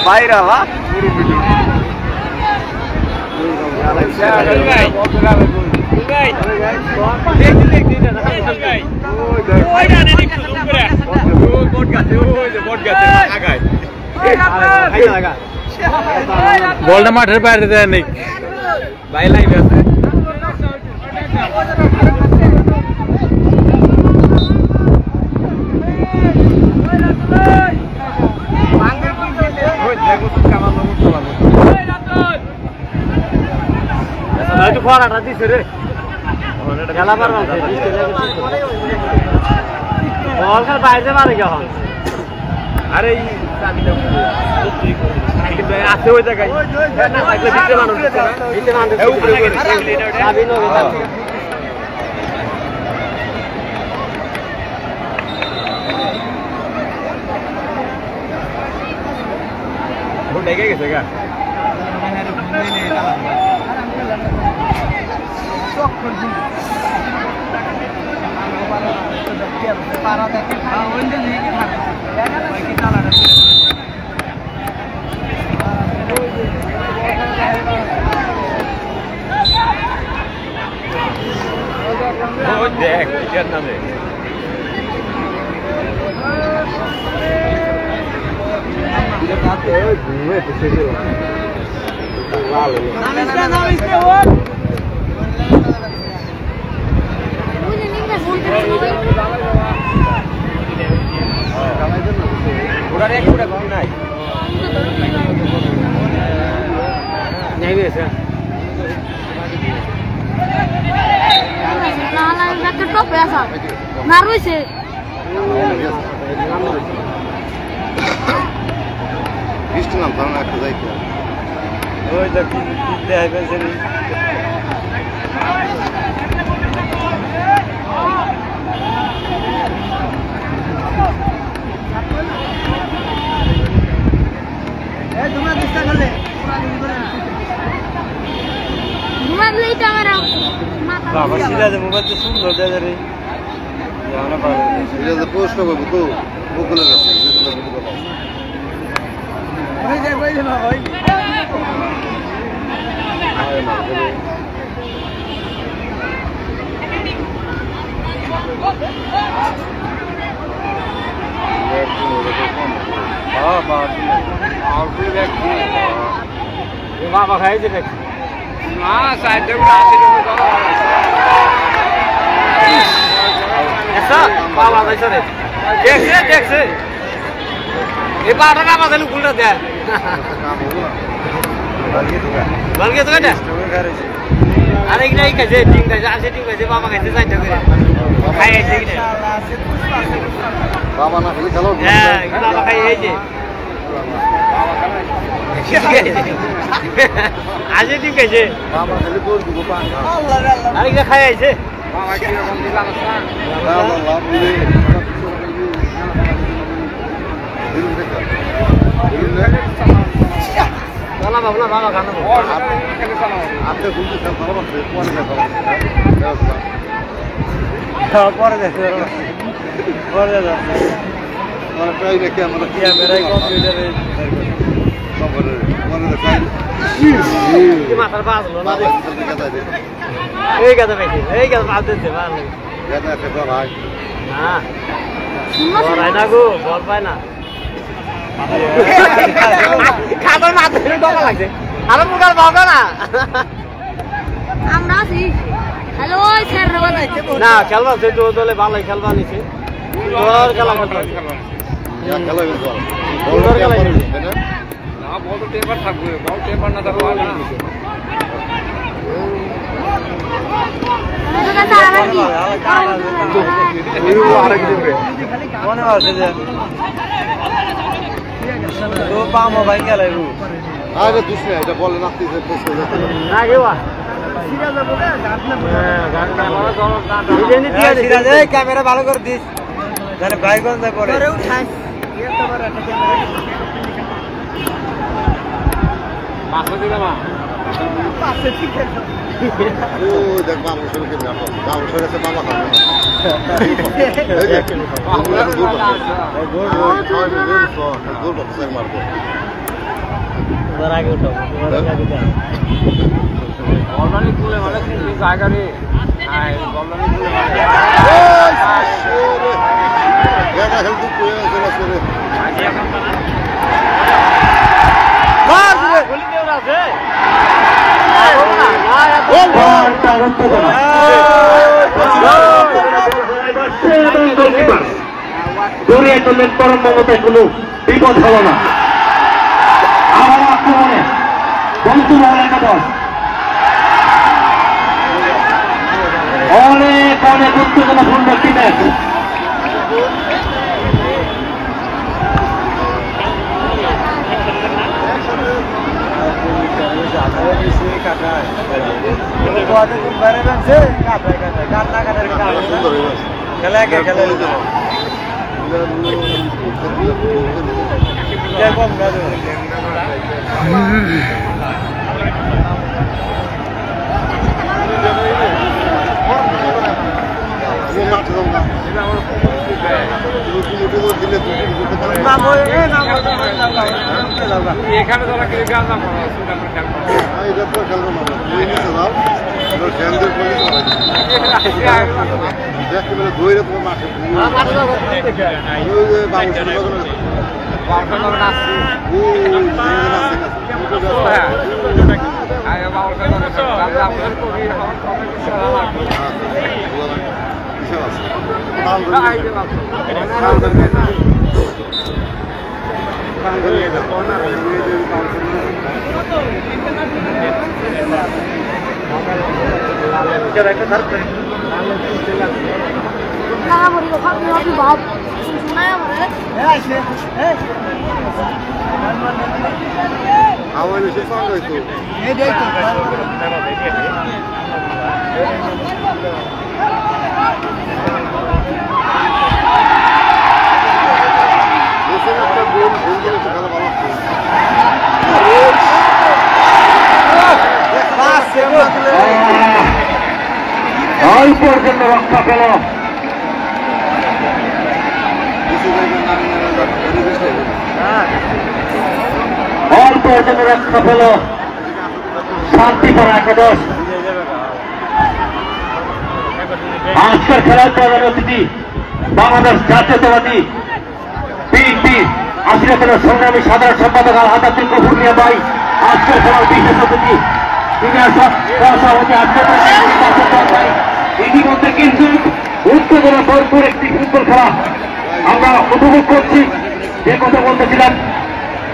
বাইরে হা বলটা মাঠের বাইরে যায় নাকি ভাই লাইভে আছে একটু খরাটা দিছে রে খেলা পারবা বল খেল বাইরে মারে কেমন আরে আছে ওই জায়গায় না থাকলে ভিতরে মানুষ ভিতরে মানুষ চাবি নগে চাবি ও ডেকে গেছে গা দেখ কেন না দেখ না রয়েছে বৃষ্টি নাম কারণ একটা যাইতে ওই দেখ দেখাইছে বাবা সিরাজে মোবাইল তো সুন্দর দেখা রে জানা পারে সিরাজে পোস্ট হবে তো বকুলের কাছে ওই যে কইলে না ভাই বাবা খাইছে নাকি না সাইডে আছে বাবা যাইছে রে দেখছে এই পাটা না বাজালে উল্টা দেয় বলগে তো কেন আরে কি নাই কাছে ঠিক আছে আছে ঠিক আছে বাবা খাইতে যাইতে করে খাইছে কি না বাবা না খালি খেলো হ্যাঁ বাবা খাইছে আজ ঠিক আছে বাবা খালি বল দিব পান আরে কি খাইছে বাবা কি রকম দিলাম না লাভ দিলে চলা বাবলা বাবা খানো আপনি বুঝতে সব ভালো আছে কোন পরে দেখো পরে দেখো মানে প্রায় দেখে আমরা কি মেরাই কম্পিউটারে খবরে মনে রাখাই কি মাথার বাজ হলো না বাবা কথা দে এই কথা বেশি এই কথা বাজ দিতে ভালো গাদা খেতে ভাই না বল না গো বল পায় না খাবার মাথা ধরে ডকা লাগছে আরে মুগাল বাবা না আমরা আছি হ্যালো স্যার না খেলবা সে তো দলে ভালোই খেলবা নিছে তোর খেলা খেলবা খেলা হয়েছে না বল তো টেম্পার থাকবে বল টেম্পার না থাকবে না মনে আছে যে তো পাম ভাই গেলে আরে দুসরে এটা বল নাচতেছে পেছে না গেবা ক্যামেরা ভালো করে দিস তাহলে ভাই কোন পরে ও দেখ বাবুসের কে বাবুসের কাছে মামা খাবে গোল বক্স মারবে আগে উঠাও বলরানি কুলে মানে কি জায়গা রে আই বলরানি কুলে এটা হেলথ কই আছে না করে আজ এখন মার দিবে গলি দেও না আছে দূরে করলেন পরম মমতায় কোনো বিপদ হলো না আবার আক্রমণে বন্ধু মহল একাদশ অনেক অনেক উত্তেজনাপূর্ণ একটি ম্যাচ খেলা খেলা এখানে তোরা কি গান না করো এটা তো খেলবো না তুই নিতে যাও এটা ফ্যানদের করে দেখতে পেলে ধরে তোমার মাঠে আমার এসে সঙ্গ হইতো একটা গোল ভুল গেলে তো খেলা ভালো অল্পের জন্য রক্ষা পেল অল্পের জন্য রক্ষা পেল শান্তিপুর একাদশ আজকের খেলার প্রধান অতিথি বাংলাদেশ জাতীয়তাবাদী বিএনপি আশিরাতের সংগ্রামী সাধারণ সম্পাদক আলহাজ আব্দুল গফুর মিয়া ভাই আজকের খেলার বিশেষ অতিথি সভাপতি ইতিমধ্যে কিন্তু উত্তেজনা ভরপুর একটি ফুটবল খেলা আমরা উপভোগ করছি। যে কথা বলতেছিলাম,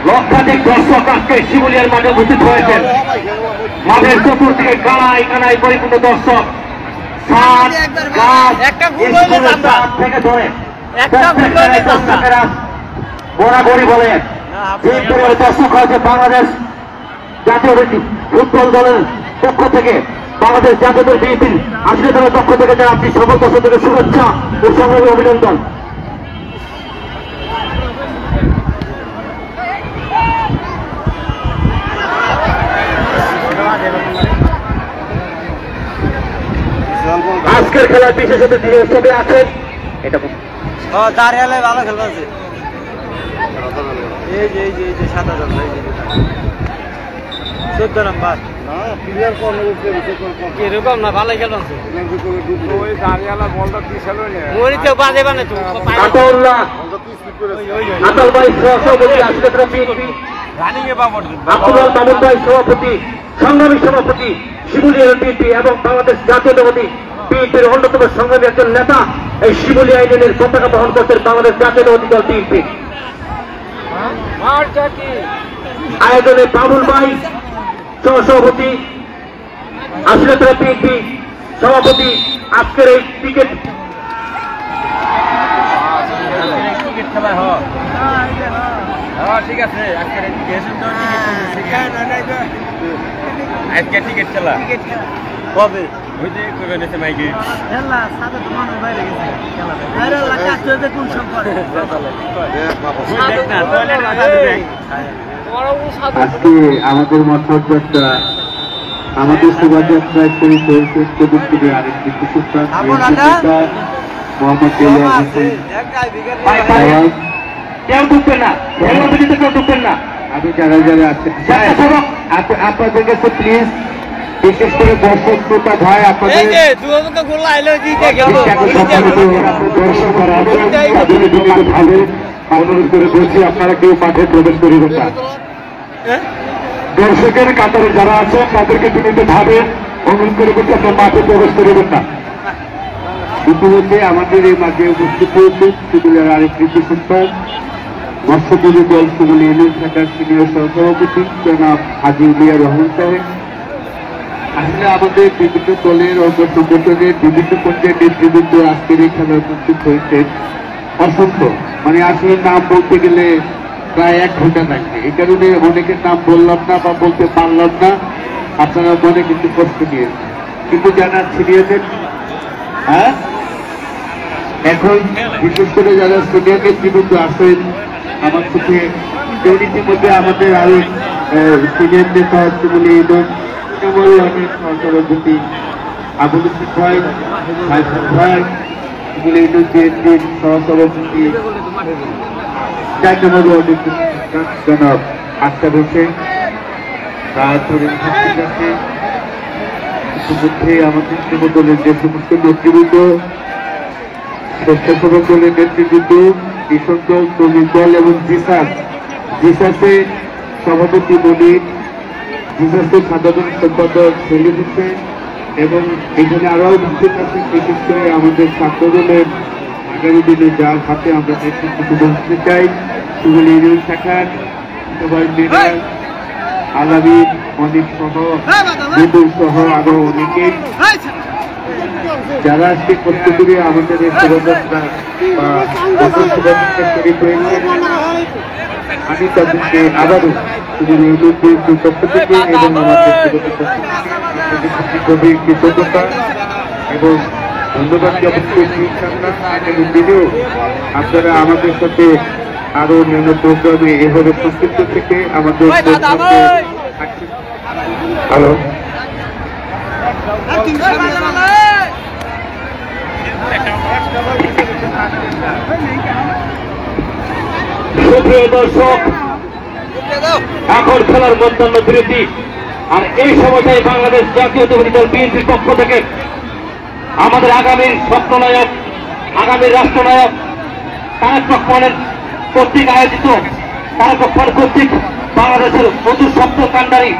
লক্ষাধিক দর্শক আজকে শিমুলিয়ার মাঠে উপস্থিত হয়েছেন। মাঠের চতুর্দিকে কানায় কানায় পরিপূর্ণ দর্শক, থেকে ধরে বরাবরই বলে যে পরিবার দর্শক হয়েছে বাংলাদেশ জাতীয় ফুটবল দলের পক্ষ থেকে, বাংলাদেশ জাতীয় দল বিএনপির আসলে দলের পক্ষ থেকে জানাচ্ছি সকল দর্শকদের শুভেচ্ছা ও সংগ্রামী অভিনন্দন। আজকের খেলার বিশেষ অতিথি হিসেবে আছেন, এটা দাঁড়িয়ে ভালো খেলতেছে, এই যে এই যে এই যে ৭,০০০ 14 নাম্বার এরকম না, ভালো খেলছে ওই দাঁড়িয়ালা বলটা দিছিল না মরিতে বাজে বানে তো আতাউল্লাহ আতাল ভাই সভাপতি আসলে বিএনপি, রানিং এ বাবর আব্দুল মামুন ভাই সভাপতি সংগ্রামী সভাপতি শিমুলিয়া বিএনপি এবং বাংলাদেশ জাতীয়তাবাদী বিএনপির অন্যতম সংগ্রামী একজন নেতা এই শিমুলিয়া ইউনিয়নের পতাকা বহন করছেন বাংলাদেশ জাতীয়তাবাদী দল বিএনপি। আয়োজনে বাবুল ভাই সহসভাপতি, আশিরাতলা বিএনপি সভাপতি। আজকের এই ক্রিকেট ঠিক আছে, আজকে টিকিট খেলা কবে মাইকে আজকে আমাদের মঠযাত্রা, আমাদের শোভাযাত্রায় শহীদ হয়েছে আরেকটি প্রতিষ্ঠান মোহাম্মদ কেউ ঢুকবেন না, কেউ ঢুকবেন না। আমি যারা যারা আছেন আপনাদের কাছে প্লিজ, বিশেষ করে দর্শক শ্রোতা ভাই, আপনাদের ভাবে অনুরোধ করে বলছি আপনারা কেউ মাঠে প্রবেশ করিবেন না। দর্শকের কাতারে যারা আছে তাদেরকে বিনীত ভাবে অনুরোধ করে বলছি আপনার মাঠে প্রবেশ করিবেন না। ইতিমধ্যে আমাদের এই মাঠে উপস্থিত হয়েছে সুগুলিয়ার আরেকটি প্রতিষ্ঠান মৎস্যজীবী দল সুগুলি ইউনিয়ন শাখার সিনিয়র সহসভাপতি জনাব হাজী মিয়া রহমান সাহেব। আসলে আমাদের বিভিন্ন দলের অঙ্গ সংগঠনের বিভিন্ন পর্যায়ের নেতৃবৃন্দ আজকের এই খেলায় উপস্থিত হয়েছেন অসংখ্য, মানে আসলে নাম বলতে গেলে প্রায় 1 ঘন্টা লাগবে। এই কারণে অনেকের নাম বললাম না বা বলতে পারলাম না, আপনারা মনে কিন্তু কষ্ট নিয়েছেন। কিন্তু যারা সিনিয়রদের এখন বিশেষ করে যারা সিনিয়র নেতৃবৃন্দ আছেন আমার সাথে, ইতিমধ্যে আমাদের আরো সিনিয়র নেতা বলে অনেক সহসভাপতি আবুল ভাই, ভাই বলে সহসভাপতি 4 নম্বর ওয়ার্ডের জনাব আক্তার হোসেন, তারপরে ইতিমধ্যে আমাদের যুব দলের যে সমস্ত নেতৃবৃন্দ, স্বেচ্ছাসেবক দলের নেতৃবৃন্দ, কৃষক দল, শ্রমিক দল এবং জিসাসে সভাপতি মনির, জিসাসের সাধারণ সম্পাদক সেলিম হোসেন এবং এখানে আরো উপস্থিত আছে বিশেষ করে আমাদের ছাত্র দলের আগামী দিনে যার হাতে আমরা নেতৃত্ব তুলে দিতে চাই সুগুলি ইউনিয়ন শাখার সবাই লিডার আলামিন, অনেক সহ বিপুল সহ আরো অনেকেই যারা আজকে কষ্ট করে আমাদের এই শোভাযাত্রা বা শোভাযাত্রা শরীর হয়েছে, আমি তাদেরকে আবারও পক্ষ থেকে এবং আমাদের গভীর কৃতজ্ঞতা এবং ধন্যবাদ জ্ঞাপন করছি। আগামী দিনেও আপনারা আমাদের সাথে আরো নিম্ন প্রোগ্রামে এভাবে সংক্ষিপ্ত থেকে আমাদের হ্যালো সুপ্রিয় দর্শক, এখন খেলার মধ্যাহ্ন বিরতি। আর এই সময়টাই বাংলাদেশ জাতীয়তাবাদী দল বিএনপির পক্ষ থেকে আমাদের আগামীর স্বপ্ননায়ক, আগামীর রাষ্ট্রনায়ক তারেক রহমানের কর্তৃক আয়োজিত, তারেক রহমান কর্তৃক বাংলাদেশের মধুর শব্দ কান্ডারি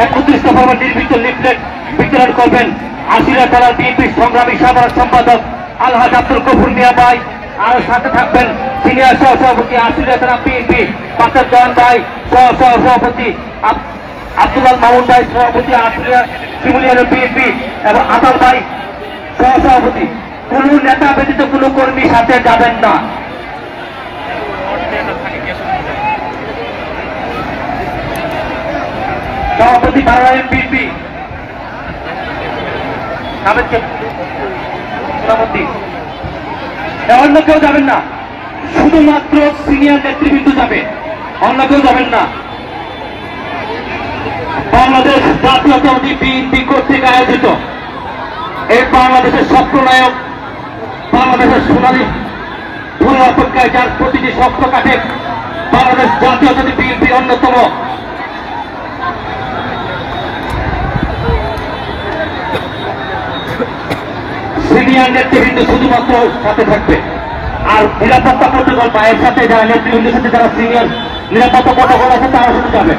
31 দফা নির্মিত লিফলেট বিতরণ করবেন আশিরা থানার বিএনপির সংগ্রামী সাধারণ সম্পাদক আলহাজ আব্দুল গফুর মিয়া ভাই। আর সাথে থাকবেন সিনিয়র সহসভাপতি আশিরা থানা বিএনপি বাসার জওয়ান ভাই, সহসভাপতি আব্দুল মামুন ভাই, সভাপতি আশিরা শিমুলিয়ার বিএনপি এবং আতাল ভাই সহসভাপতি। কোন নেতা ব্যতীত কোন কর্মী সাথে যাবেন না। সভাপতি বাংলাদেশ বিএনপি সভাপতি, অন্য কেউ যাবেন না, শুধুমাত্র সিনিয়র নেতৃবৃন্দ যাবে, অন্য কেউ যাবেন না। বাংলাদেশ জাতীয়তাবাদী বিএনপি কর্তৃক আয়োজিত এই বাংলাদেশের স্বপ্ননায়ক, বাংলাদেশের সোনালী ভোরের অপেক্ষায় যার প্রতিটি শক্ত কাটে বাংলাদেশ জাতীয়তাবাদী বিএনপির অন্যতম সিনিয়র নেতৃবৃন্দ শুধুমাত্র সাথে থাকবে। আর নিরাপত্তা প্রটোকল পায়ের সাথে যারা নেতৃবৃন্দের সাথে যারা সিনিয়র নিরাপত্তা প্রটোকল আছে তারা শুধু যাবে।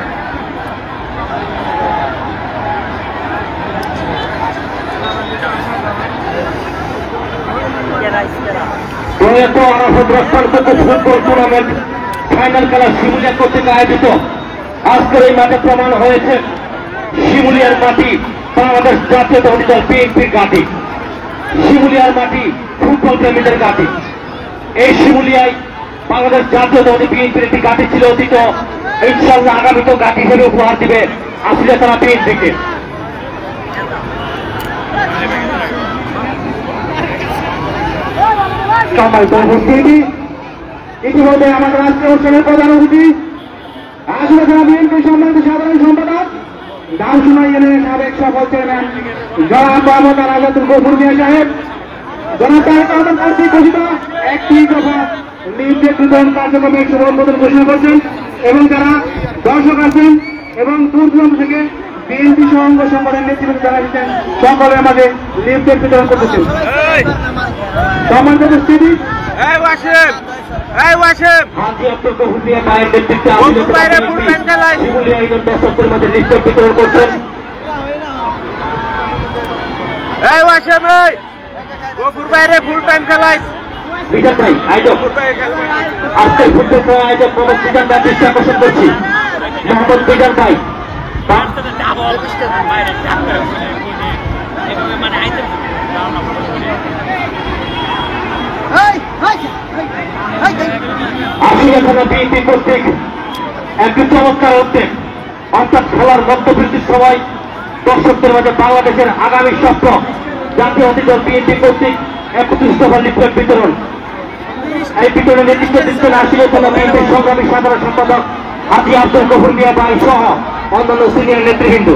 ফুটবল টুর্নামেন্ট ফাইনাল খেলা শিমুলিয়া কর্তৃক আয়োজিত আজকের এই মাঠে প্রমাণ হয়েছে শিমুলিয়ার মাটি বাংলাদেশ জাতীয়তাবাদী দল বিএনপির ঘাঁটি, শিমুলিয়ার মাটি ফুটবল প্রেমীদের ঘাঁটি। এই শিমুলিয়ায় বাংলাদেশ জাতীয়তাবাদী বিএনপির একটি ঘাঁটি ছিল অতীত, ইনশাআল্লাহ আগামীতেও ঘাঁটি হিসেবে উপহার দিবে আশুলিয়া থানা বিএনপিকে। ইতিমধ্যে আমাদের রাষ্ট্রীয় অনুষ্ঠানের প্রধান অতিথি আশুলিয়া থানা বিএনপির সম্মানিত সাধারণ সম্পাদক দামসুনা ইউনিয়নের সাবেক সফল চেয়ারম্যান জনাব মোহাম্মদ আলাদুল গফুর মিয়া সাহেব জনাব তারেক রহমান কর্তৃক ঘোষিত একটি দফা লিফলেট বিতরণ কার্যক্রমের শুভ উদ্বোধন ঘোষণা করছেন এবং যারা দর্শক আছেন এবং দূর দূরান্ত থেকে বিএনপি সহ অঙ্গ সংগঠনের নেতৃত্ব যারা এসেছেন সকলের মাঝে লিফলেট বিতরণ করতেছেন। সম্মানিত উপস্থিতি হাজী আব্দুল গফুর মিয়া ভাইয়ের নেতৃত্বে শিমুলিয়া ইউনিয়ন দর্শকদের মাঝে লিফলেট বিতরণ করছেন। গফুর বাইরে ফুল টাইম খেলায় বিজন ভাই আয়োজক আজকের ফুটবল খেলার আয়োজক মোহাম্মদ বিজন ভাই দৃষ্টি আকর্ষণ করছি। মোহাম্মদ বিজন ভাই আশুলিয়া থানা বিএনপি কর্তৃক একটি চমৎকার উদ্যোগ, অর্থাৎ খেলার মধ্যবর্তী সময় দর্শকদের মাঝে বাংলাদেশের আগামী স্বপ্ন জাতীয়তাবাদী দল বিএনপি কর্তৃক 31 দফা লিফলেট বিতরণ। এই বিতরণে নেতৃত্ব দিচ্ছেন আশুলিয়া থানা বিএনপির সংগ্রামী সাধারণ সম্পাদক হাজী আব্দুল গফুর মিয়া ভাই সহ অন্যান্য সিনিয়র নেতৃবৃন্দ।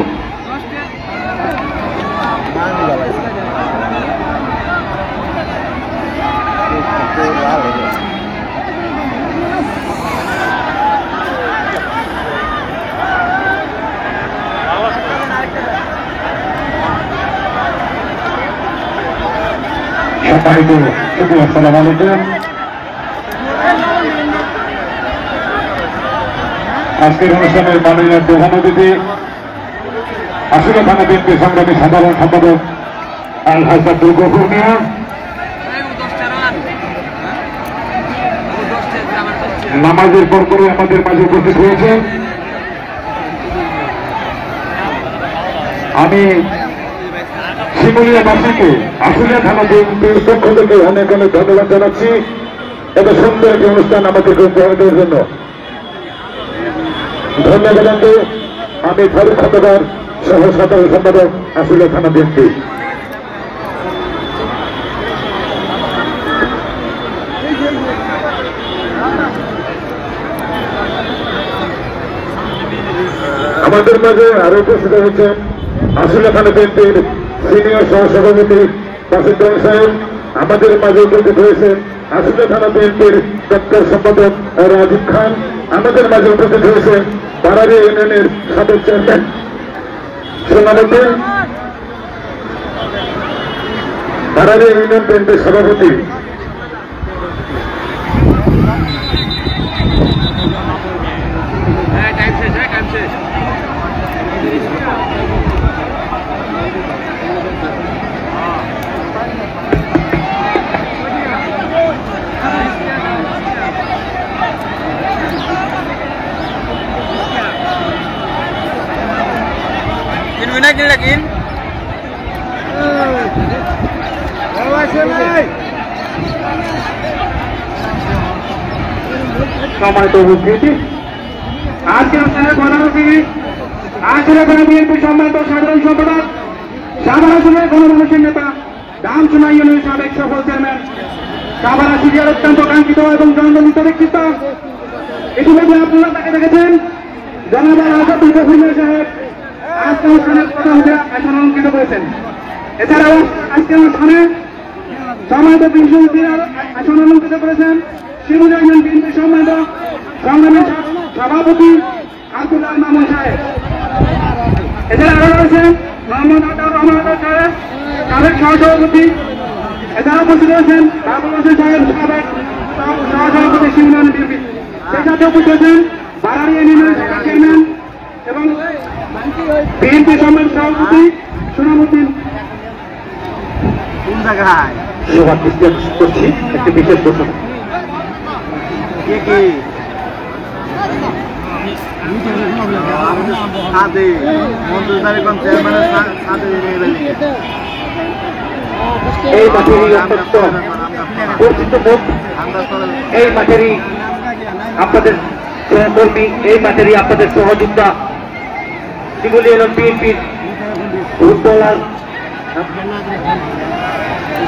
সম্মানিত আসসালামু আলাইকুম। আজকের অনুষ্ঠানের মাননীয় প্রধান অতিথি আশুলিয়া থানা বিএনপির সংগ্রামী সাধারণ সম্পাদক আলহাজ আব্দুল গফুর মিয়া, নামাজের পর করে আমাদের মাঝে উপস্থিত হয়েছেন। আমি শিমুলিয়াবাসীকে আশুলিয়া থানা বিএনপির পক্ষ থেকে অনেক অনেক ধন্যবাদ জানাচ্ছি এত সুন্দর একটি অনুষ্ঠান আমাদেরকে উপহার দেওয়ার জন্য। ধন্যবাদ। আমি ফারুক খন্দকার সহ সাধারণ সম্পাদক আশুলিয়া থানা বিএনপি। আমাদের মাঝে আরো উপস্থিত হয়েছেন আশুলিয়া থানা বিএনপির সিনিয়র সহসভাপতি বাসুদ্দার সাহেব। আমাদের মাঝে উপস্থিত হয়েছেন আশুলিয়া থানা বিএনপির দপ্তর সম্পাদক রাজীব খান। আমাদের মাঝে উপস্থিত হয়েছেন বারারি ইউনিয়নের সাবেক চেয়ারম্যান সোনামুদ্দিন, বারারি ইউনিয়ন বিএনপির সভাপতি lakin সম্মানিত উপস্থিতি আজকে আপনাদের প্রধান অতিথি আশুলিয়া থানা বিএনপির সম্মানিত সাধারণ সম্পাদক সাভার আসনের গণমানুষের নেতা দামসুনা ইউনিয়নের সাবেক সফল চেয়ারম্যান সাভার আশুলিয়ার অত্যন্ত কাঙ্ক্ষিত এবং জনদলিত ব্যক্তিত্ব। ইতিমধ্যে আপনারা তাকে দেখেছেন জনাব আলাদুল গফুর মিয়া সাহেব আজকে অনুষ্ঠানের প্রধান হতে আসন অলঙ্কৃত করেছেন। এছাড়াও আজকে অনুষ্ঠানে সম্মানিত বিশ্ববিদ্যালয়ের আসন অলঙ্কৃত করেছেন শিমুলিয়া ইউনিয়ন বিএনপির সম্মানিত সংগ্রামী সভাপতি আব্দুল্লাহ মামুন সাহেব। এছাড়া আরো রয়েছেন মোহাম্মদ আতাউর রহমান সাহেব সাবেক সহসভাপতি। এছাড়া উপস্থিত রয়েছেন বাবুল হোসেন সাহেব সাবেক সহসভাপতি শিমুলিয়া ইউনিয়ন বিএনপি। সেই সাথে উপস্থিত আছেন বারারি ইউনিয়নের চেয়ারম্যান এবং বিএনপি সম্মানিত সভাপতি সোনামুদ্দিন। কোন জায়গায় সভা করছি একটি বিশেষ ঘোষণা। এই মাঠেরই অত্যন্ত পরিচিত মুখ, এই মাঠেরই আপনাদের সহকর্মী, এই মাঠেরই আপনাদের সহযোদ্ধা শিমুলী ইউনিয়ন বিএনপির ফুটবলার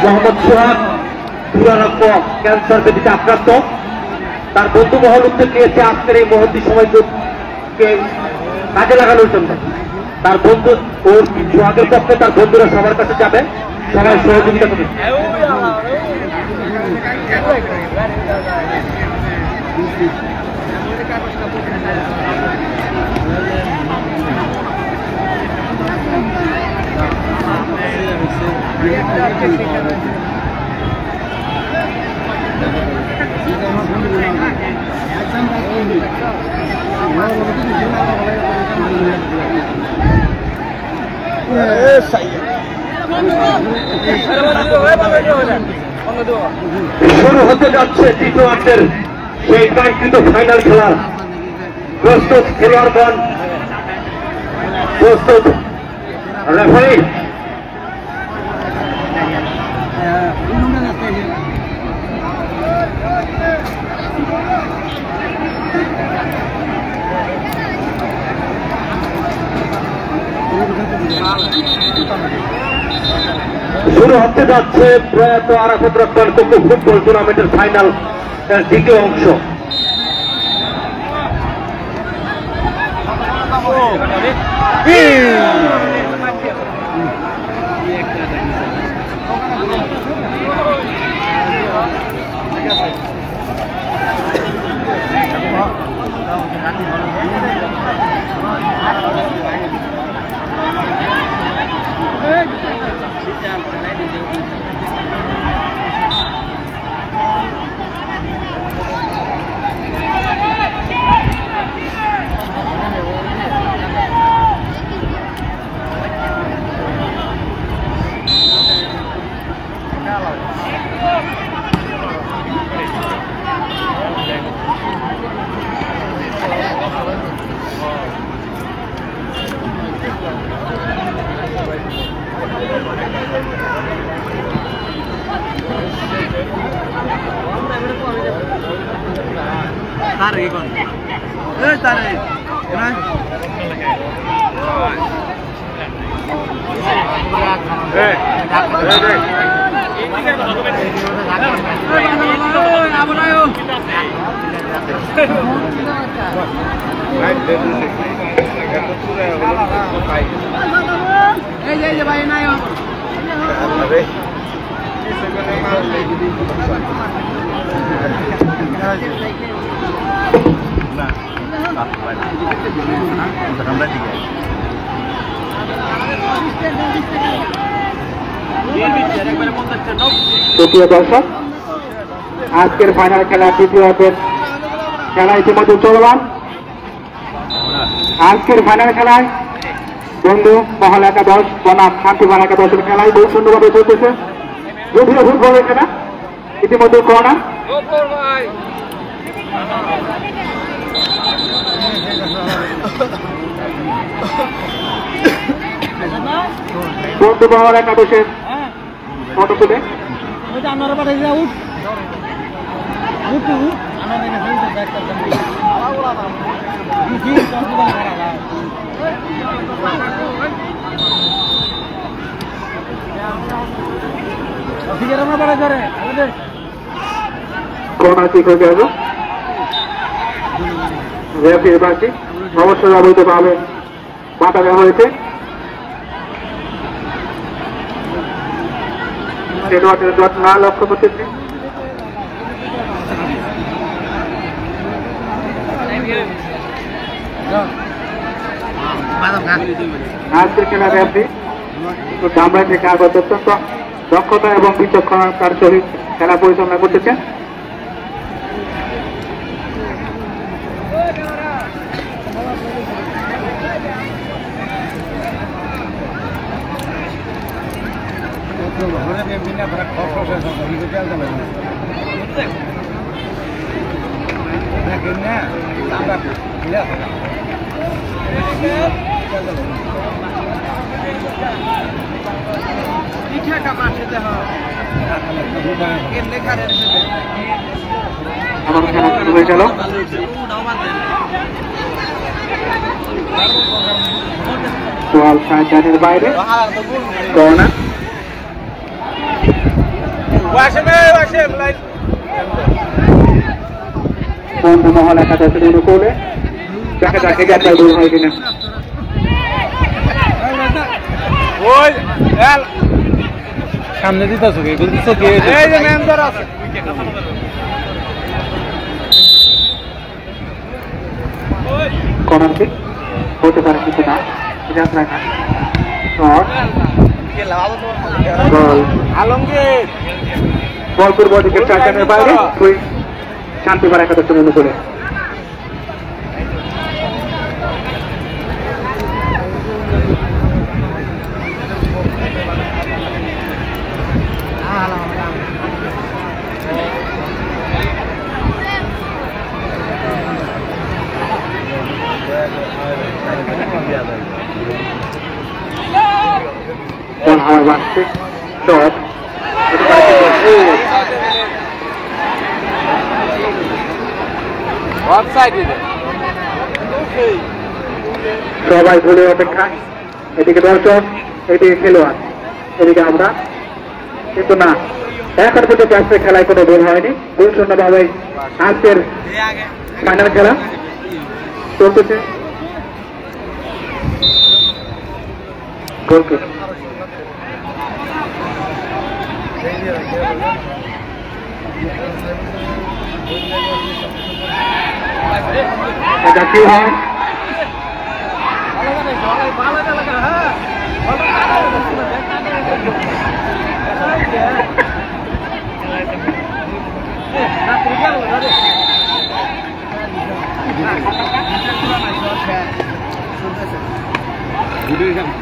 মোহাম্মদ সোহাগ দুরারোগ্য ক্যান্সার ব্যাধিতে আক্রান্ত। তার বন্ধু মহল উদ্যোগ নিয়েছে আজকের এই মহতি সময়কে কাজে লাগানোর জন্য। তার বন্ধু ওর সোহাগের পক্ষে তার বন্ধুরা সবার কাছে যাবে, সবাই সহযোগিতা করবে। শুরু হতে যাচ্ছে তৃতীয়ার্ধের সেই কাঙ্ক্ষিত ফাইনাল খেলার। প্রস্তুত খেলোয়াড়গণ, প্রস্তুত রেফারি। শুরু হতে যাচ্ছে প্রয়াত আরাফাত রহমান কোকো ফুটবল টুর্নামেন্টের ফাইনাল দ্বিতীয় অংশ। দ্বিতীয় দর্শক, আজকের ফাইনাল খেলা দ্বিতীয় খেলা ইতিমধ্যে চলমান। আজকের ফাইনাল খেলায় বন্ধু মহল একাদশ বনাম শান্তিবান একাদশের খেলায় বহু সুন্দরভাবে চলতেছে। যদিও ফুটবলের খেলা ইতিমধ্যে কর্নার। বন্ধু মহল একাদশের ফটো তুলে কর্নার ঠিক হয়ে যাবে। অবশ্যই অবৈধভাবে বাধা দেওয়া হয়েছে। না লক্ষ্য করতেছি আজকের খেলা রেফারি দামরাই থেকে আগত অত্যন্ত দক্ষতা এবং বিচক্ষণতার সহিত খেলা পরিচালনা করতেছেন। দেখেন না আমার খেলা শুরু হয়ে গেল। সোয়াল সাইডের বাইরে কর্নার। বন্ধু মহল একাদশের অনুকূলে দেখা যাক এগারটায় দূর হয় কিনা। সামনে দিতেছো কি বলতেছো কি এই যে মেম্বার আছে কর্নার কিক হতে পারে কিছু না, সিরাজ রাখা শট বল আলমগীর বল পূর্ব দিকের চারজনের বাইরে তুই শান্তিবার একাদশের অনুকূলে। বল হাওয়ায় বাঁচছে শট সবাই ভুলে অপেক্ষা। এদিকে দর্শক, এদিকে খেলোয়াড়, এদিকে আমরা, কিন্তু না এখন পর্যন্ত আজকের খেলায় কোনো গোল হয়নি। গোল শূন্যভাবে আজকের ফাইনাল খেলা চলতেছে। গোল কিক এটা কি হয়?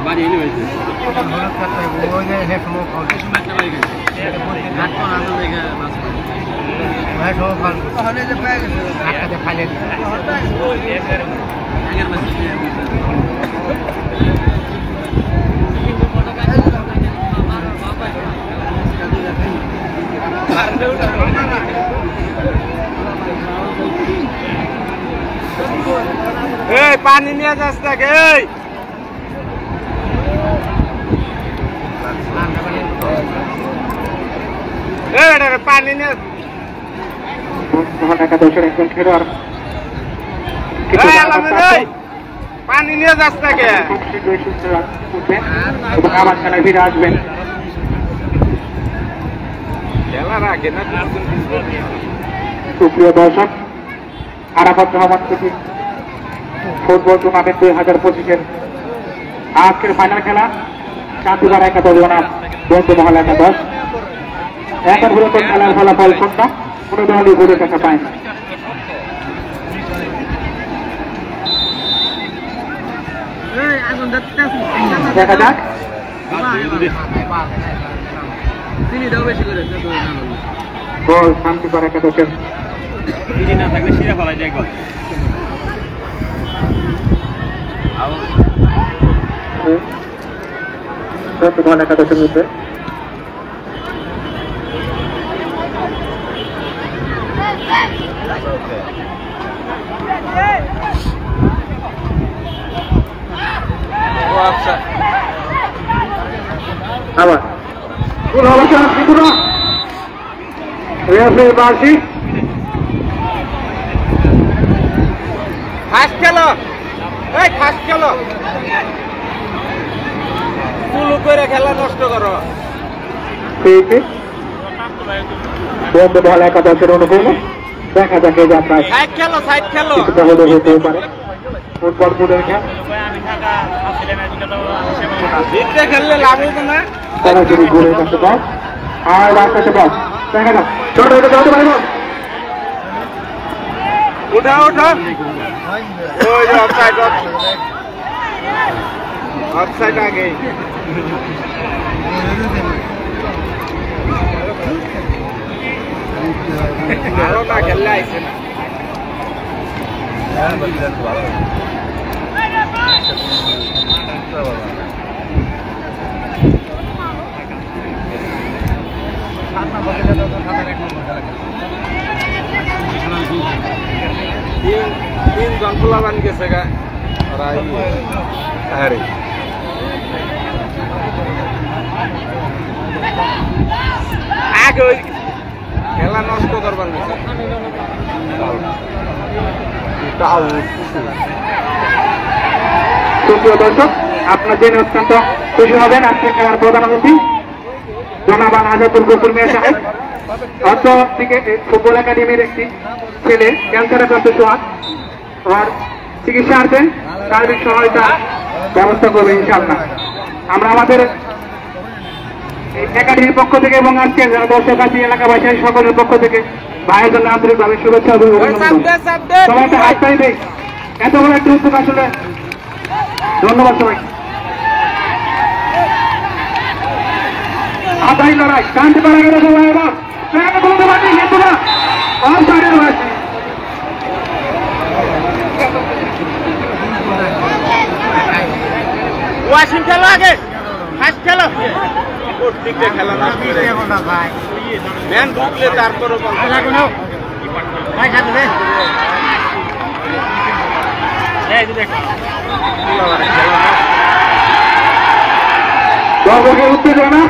বাড়ি এনে হয়েছে পানি নিয়ে যাস নাকি পানি নিয়ে একাদশের একজন খেলোয়াড় পানি নিয়ে যাস নাকি খুব শীঘ্রই সুস্থ উঠবেন এবং আমার খেলায় ফিরে আসবেন। সুপ্রিয় দর্শক, আরাফাত রহমান থেকে ফুটবল টুর্নামেন্ট 2025-এর আজকের ফাইনাল খেলা শান্তিবার একাদশ বনাম বন্ধু মহল একাদশ। এখন পর্যন্ত খেলার ফলাফল শূন্য, কোনো দলই গোলের দেখা পায়নি। দেখা যাক গোল শান্তিবার একাদশের। না থাকলে সিরা ফলাই যায় গোল বন্ধু মহল একাদশের মধ্যে আবার গোল হলো ত্রিপুরা রেফারি বার্ষিক ফার্স্ট খেলো এই ফার্স্ট খেলো ফুল করে খেলা নষ্ট করো। বন্ধু মহল একাদশের অনুকূলে দেখা যাক এই যাত্রায় সাইড খেলো সাইড খেলো কিছুটা হলেও হতে পারে। ফুটবল ফুটের খেলা জিততে খেললে লাভ হইতো না। সরাসরি গোলের কাছে বল আর বাচ্চাছে বল দেখা যাক ছোট হতে হতে পারে বল উঠা উঠা ওই যে অফসাইড অফসাইড আগে আরো না খেললে আইছে না তিন জন পোলাবান গেছে গা আরে আগে ওই খেলা নষ্ট করবার গেছে সুপ্রিয় দর্শক, আপনার জেনে অত্যন্ত খুশি হবেন আজকে খেলার প্রধান অতিথি জনাব আজাদুল গফুর মিয়া সাহেব, অর্থ থেকে ফুটবল একাডেমির একটি ছেলে ক্যান্সারে আক্রান্ত সোহাগ, আর চিকিৎসার্থে সার্বিক সহায়তা ব্যবস্থা করবে ইনশাআল্লাহ। আমরা আমাদের একাডেমির পক্ষ থেকে এবং আজকে যারা দর্শক আছে এলাকাবাসী সকলের পক্ষ থেকে ভাইয়ের জন্য আন্তরিকভাবে শুভেচ্ছা এবং অভিনন্দন। সবাই একটা হাত তালি দেই, এত বড় একটা উদ্যোগ আসলে ধন্যবাদ সবাই। আদায় লড়াই কান্তি পাড়া গেলে সবাই এবার বলতে পারি নেতুরা অল সাইডের রয়েছে। ওয়াশিং খেলো আগে ফার্স্ট খেলো প্রত্যেকটা খেলা না ম্যান ঢুকলে তারপরে দর্শকের উত্তেজনা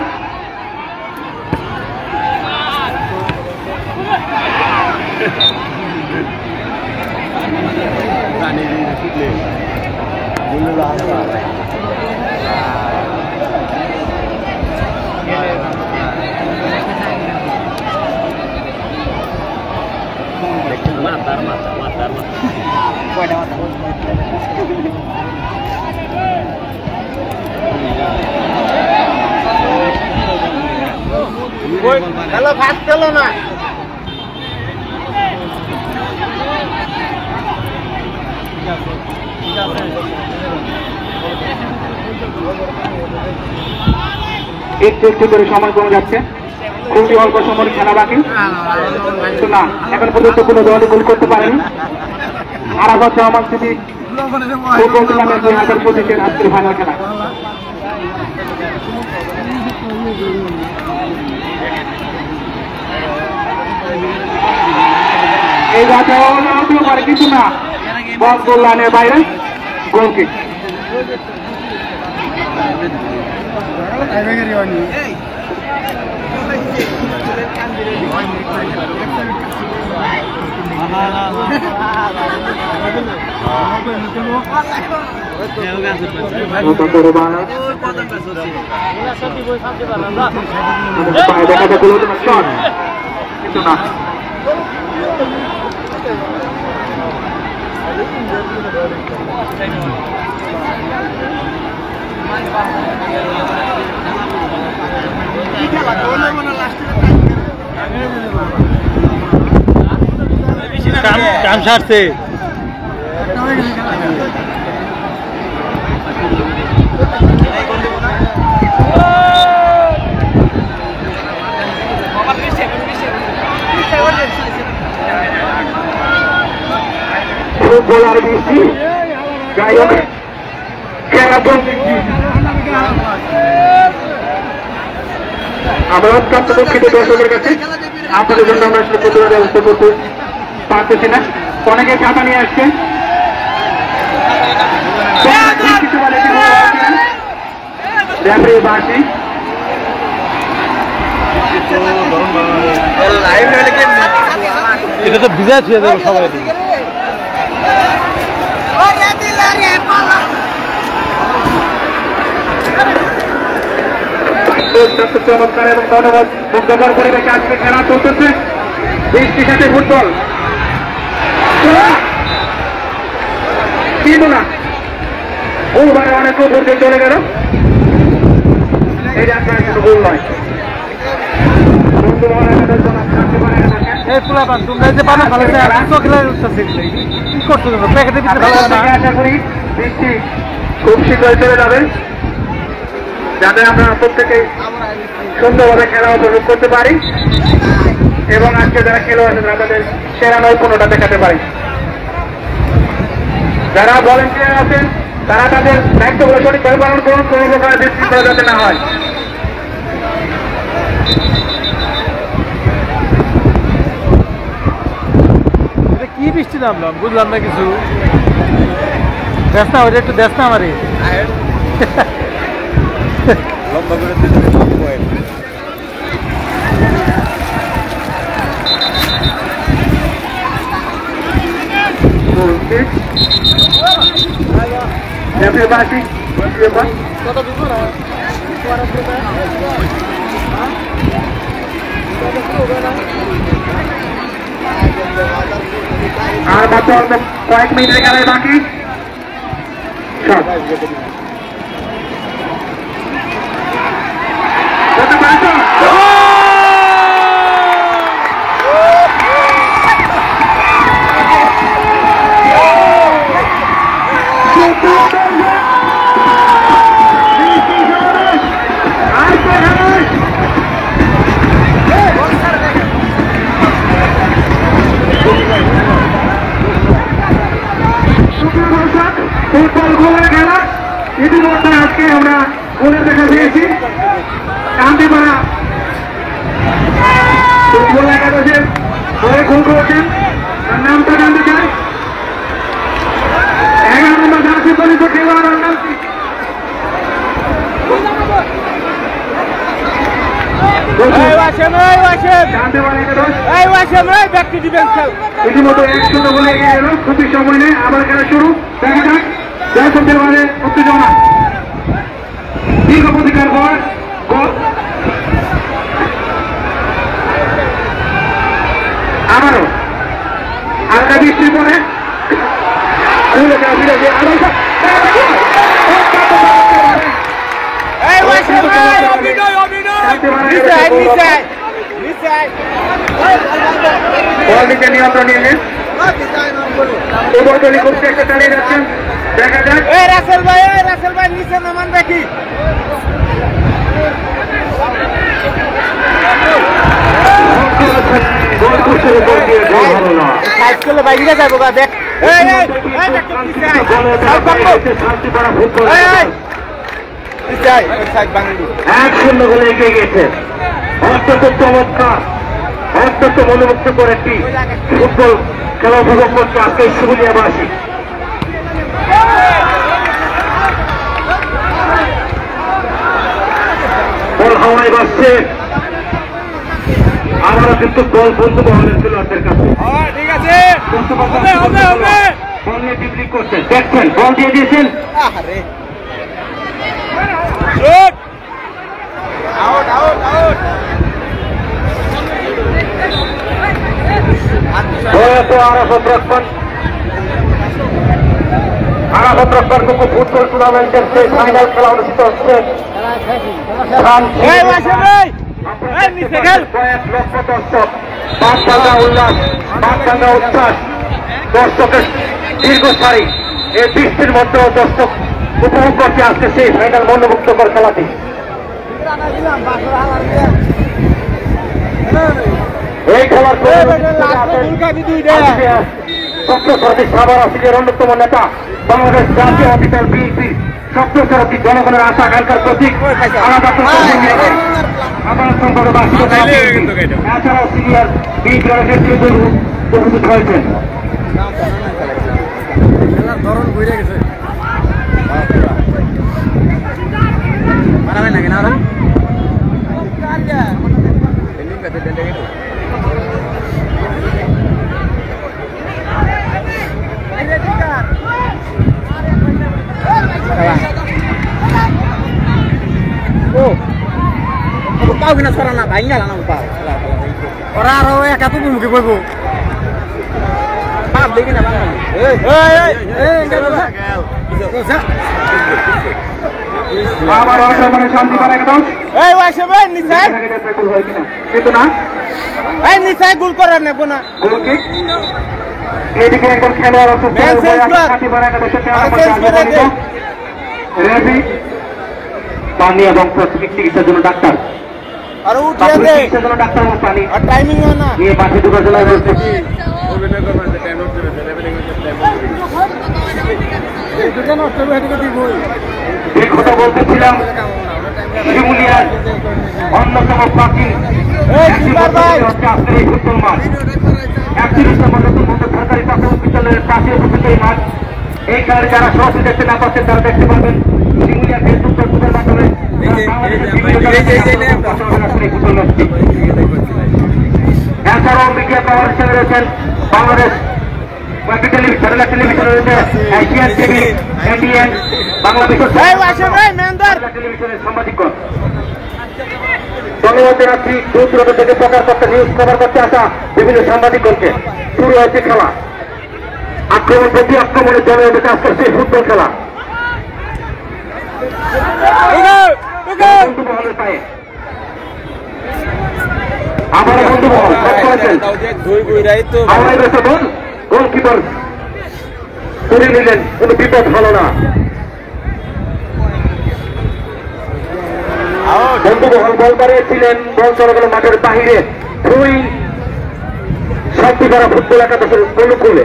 খেলো ফার্স্ট খেলো না একটু একটু করে সময় কমে যাচ্ছে, খুবই অল্প সময় খেলা বাকি তো না, এখন পর্যন্ত কোনো দলই গোল করতে পারেনি। Arafat Rahman city football tournament 2025 আজকের ফাইনাল খেলা। এই গাছে হতেও পারে কিছু না, বল গোল লাইনের বাইরে, গোলকে কিন্তু না কাম সারছে ফুটবল আর বৃষ্টি যাই হোক খেলা আমরা অত্যন্ত দুঃখিত দর্শকের কাছে, আপনাদের জন্য আমরা আসলে প্রতিবাদ ব্যবস্থা করতে পারতেছি না। অনেকে টাকা নিয়ে আসছে, বাসি এটা তো ভিজা ছুঁয়ে দেবো সবাই। চমৎকার এবং ধন্যবাদ মুগ্ধকর পরিবেশে আজকে খেলা চলতেছে বৃষ্টির সাথে ফুটবল কিন্তু না ওভারে অনেক উপর দিয়ে চলে গেল, এটা আপনার কিন্তু ভুল নয়। আশা করি বৃষ্টি খুব শীঘ্রই চলে যাবে, যাতে আমরা প্রত্যেকেই সুন্দরভাবে খেলা উপভোগ করতে পারি এবং আজকে যারা খেলোয়াড় আছে তারা তাদের সেরা নৈপুণ্যটা দেখাতে পারি। যারা ভলেন্টিয়ার আছেন তারা তাদের দায়িত্বগুলো সঠিকভাবে পালন করুন, কোনো প্রকার বিশৃঙ্খলা যাতে না হয়। কি বৃষ্টি নামলাম বুঝলাম না কিছু। দেখ না ওটা একটু দেখ না আমারে লম্বা করে আর মাত্র অল্প কয়েক মিনিটের খেলায় বাকি। ফুটবল গোলের খেলা ইতিমধ্যে আজকে আমরা গোলের দেখা পেয়েছি। কান্দিপাড়া ফুটবল একাদশের গোলে গোল করেছেন, তার নামটা জানতে চাই। 11 নম্বর জার্সি পরিচিত খেলোয়াড়ের নাম কি? ইতিমধ্যে 1-0 বলে এগিয়ে গেল, খুবই সময় নেই, আবার খেলা শুরু। দেখা যাক জয়সন্তের মাঝে উত্তেজনা, দীর্ঘ প্রতিকার পর গোল। আবারও হালকা বৃষ্টির পরে নিয়ন্ত্রণ নিলেন, ওভারটলি করতে একটা চালিয়ে যাচ্ছেন। দেখা যাক রাসেল ভাই নিচে নামান দেখি। বাইরে যাবো দেখ শূন্য গোলে এগিয়ে গেছে। অত্যন্ত চমৎকার, অত্যন্ত মনোমুগ্ধকর একটি ফুটবল খেলা উপভোগ করছে আজকে শিবুলিয়াবাসী। বল হাওয়ায় বাসছে, আমারও কিন্তু বল বন্ধু মহলের খেলোয়াড়দের কাছে। ঠিক আছে বল নিয়ে ডিপ্লি করছেন, দেখছেন বল দিয়ে দিয়েছেন। ফুটবল টুর্নামেন্টের সেই ফাইনাল খেলা অনুষ্ঠিত হচ্ছে। কয়েক লক্ষ দর্শক, বাগডাঙ্গা উল্লাস, বাগডাঙ্গা উচ্ছ্বাস, দর্শকের দীর্ঘ সারি। এই বৃষ্টির মধ্যেও দর্শক উপভোগ করছে আজকে সেই ফাইনাল মনোমুগ্ধকর খেলাটি। এই খেলার সপ্তসারথী সাভার আসিলের অন্যতম নেতা, বাংলাদেশ জাতীয় অফিসার বিএনপি সপ্তসারথী জনগণের আশা আকাঙ্ক্ষার প্রতীক, এছাড়াও সিনিয়র বিএনপির নেতৃত্ব উপস্থিত হয়েছেন। ধরন ঘুরে গেছে মারাবেন নাকি না পাও কিনা ছড়া না ভাই গেল না পাও ওরা আরো একা তো মুখে বইব পাপ দেখি না আবার অসম্মানে শান্তি পারে একদম কিন্তু না নিশ্চয় গোল করার নেবো না এদিকে একজন খেলোয়াড় অসুস্থ পানি এবং প্রাথমিক চিকিৎসার জন্য ডাক্তার চিকিৎসার জন্য ডাক্তার এবং পানি নিয়ে মাঠে ঢুকার জন্য বলেছিলাম শিমুলিয়ার অন্যতম প্রাচীন হচ্ছে আজকের এই ফুটবল মাঠ। 31 নম্বর নতুন বন্ধ সরকারি প্রাথমিক বিদ্যালয়ের পাশে অবস্থিত এই মাঠ। এই খেলার যারা সরাসরি দেখতে না পাচ্ছেন তারা দেখতে পাবেন শিমুলিয়া ফেসবুক পেজের মাধ্যমে। এছাড়াও মিডিয়া পাওয়ার হিসেবে রয়েছেন বাংলাদেশ টেলিভিশন রয়েছে এশিয়ান টিভি, এটিএন, বাংলাদেশ টেলিভিশনের সাংবাদিকগণ। ধন্যবাদ জানাচ্ছি দূর দূরান্ত থেকে প্রকাশ করতে নিউজ কভার করতে আসা বিভিন্ন সাংবাদিকগণকে। শুরু হয়েছে খেলা, আক্রমণ প্রতি আক্রমণের জন্য কাজ করছে ফুটবল খেলা। বন্ধুমহলের পায়ে আবারও বন্ধুমহল গোলকিপার করে নিলেন, কোন বিপদ হলো না। বন্ধুমহল বল বাড়িয়েছিলেন, বল চলে গেল মাঠের বাহিরে। দুই শক্তি করা ফুটবল একাদশের অনুকূলে।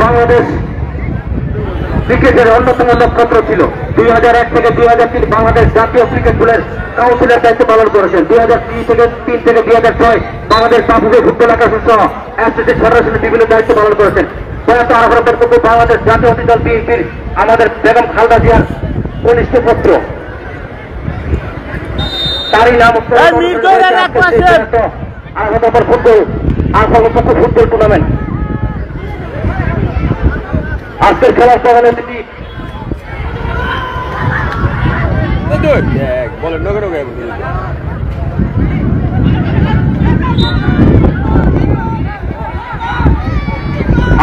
বাংলাদেশ ক্রিকেটের অন্যতম নক্ষত্র ছিল। 2001 থেকে 2003 বাংলাদেশ জাতীয় ক্রিকেট দলের কাউন্সিলের দায়িত্ব পালন করেছেন। 2003 থেকে 2006 বাংলাদেশ বাফুফে ফুটবল একাদশ সহ অ্যাথলেটিক ফেডারেশনের বিভিন্ন দায়িত্ব পালন করেছেন। প্রয়াত আরফাত বরকত বাংলাদেশ জাতীয় দল বিএনপির আমাদের বেগম খালেদা জিয়ার কনিষ্ঠ পুত্র। তারই নাম ফুটবল টুর্নামেন্ট। আজকের খেলার প্রধান অতিথি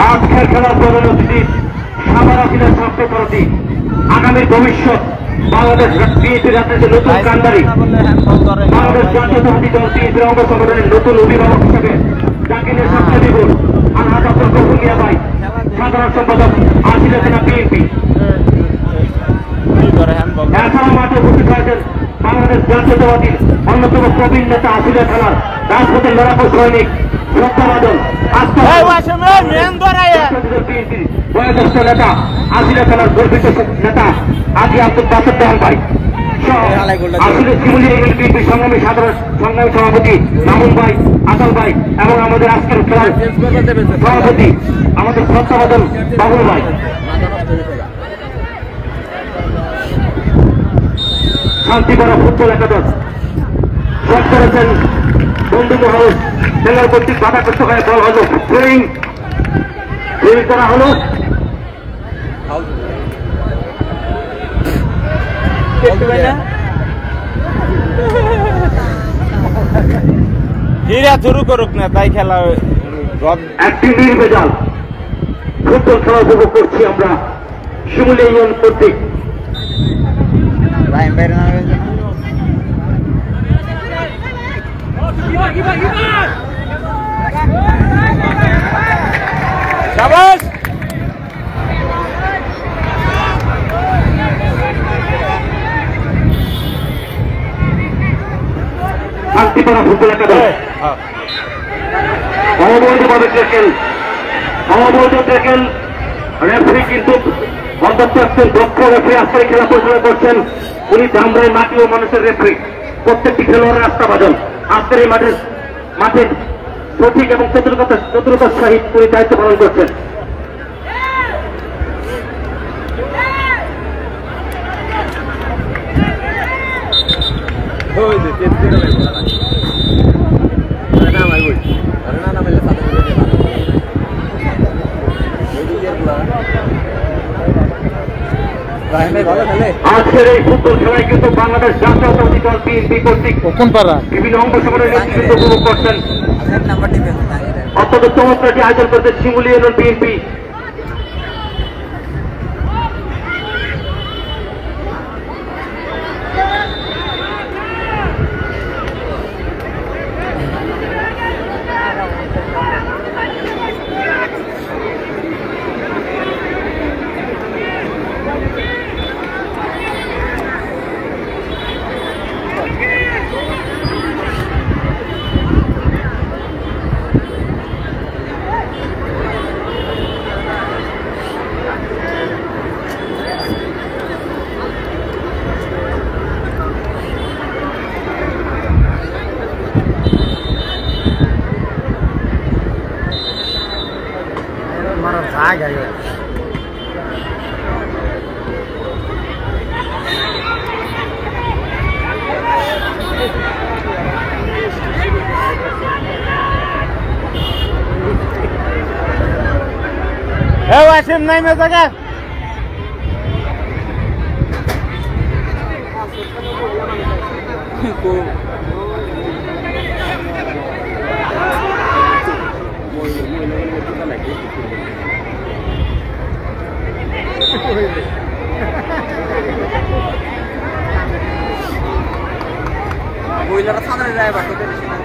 আজকের খেলার প্রধান অতিথি সাভার আসিলের ছাত্রপরতি আগামীর ভবিষ্যৎ বাংলাদেশ বিএনপি রাজনীতির নতুন কান্ডারি, বাংলাদেশ জাতীয়তাবাদী দল বিএনপির অঙ্গ সংগঠনের নতুন অভিভাবক হিসেবে যাকে নিয়ে স্বাক্ষর দিবন আলহাজ আব্দুল গফুর মিয়া ভাই, সাধারণ সম্পাদক আসিলা থানা বিএনপি। এছাড়া মাঠে উপস্থিত হয়েছেন বাংলাদেশ জাতীয়তাবাদীর অন্যতম প্রবীণ নেতা আসিলা থানার রাজপথের লড়াকু সৈনিক শ্রদ্ধাবাদন বিএনপির বয়োজ্যেষ্ঠ নেতা আসিলা থানার গর্বিত নেতা আজি আব্দুল বাসুদ দেওয়ান ভাই, আসলে শিমুলিয়া বিএনপি সংগ্রামী সংগ্রামী সভাপতি মামুন ভাই, আতাল ভাই এবং আমাদের আজকের খেলার সভাপতি আমাদের শ্রদ্ধাবাদন বাবুল ভাই। শান্তিপাড়া ফুটবল একাদশ শট করেছেন বন্ধুমহল। খেলার কর্তৃক বাধাগ্রস্ত হয়ে বল হল থ্রোয়িং করা হল। হীরা শুরু করুক না, তাই খেলা একটি নির্ভেজাল ফুটবল খেলা উপভোগ করছি আমরা শিমুলিয়া ইউনিয়ন কর্তৃক। শান্তিপাড়া ফুটবল একাদশ অবৈধভাবে ট্যাকেল, অবৈধ ট্যাকেল। রেফারি কিন্তু অন্তত একজন দক্ষ রেফারি আজকের খেলা পরিচালনা করছেন। উনি ধামরাই মাটি ও মানুষের রেফারি। প্রত্যেকটি খেলোয়াড়ের আস্থা বাদন আজকের এই মাঠের সঠিক এবং চতুরতার সহিত উনি দায়িত্ব পালন করছেন। আজকের এই ফুটবল খেলায় কিন্তু বাংলাদেশ জাতীয়তাবাদী দল বিএনপি কর্তৃক বিভিন্ন অঙ্গ সংগঠনের নেতৃত্ব উপভোগ করছেন। অত্যন্ত চমৎকারটি আয়োজন করতে Shimulia union BNP. Wasim naik mesaka. Boiler sana যায় বাটতে দিছি না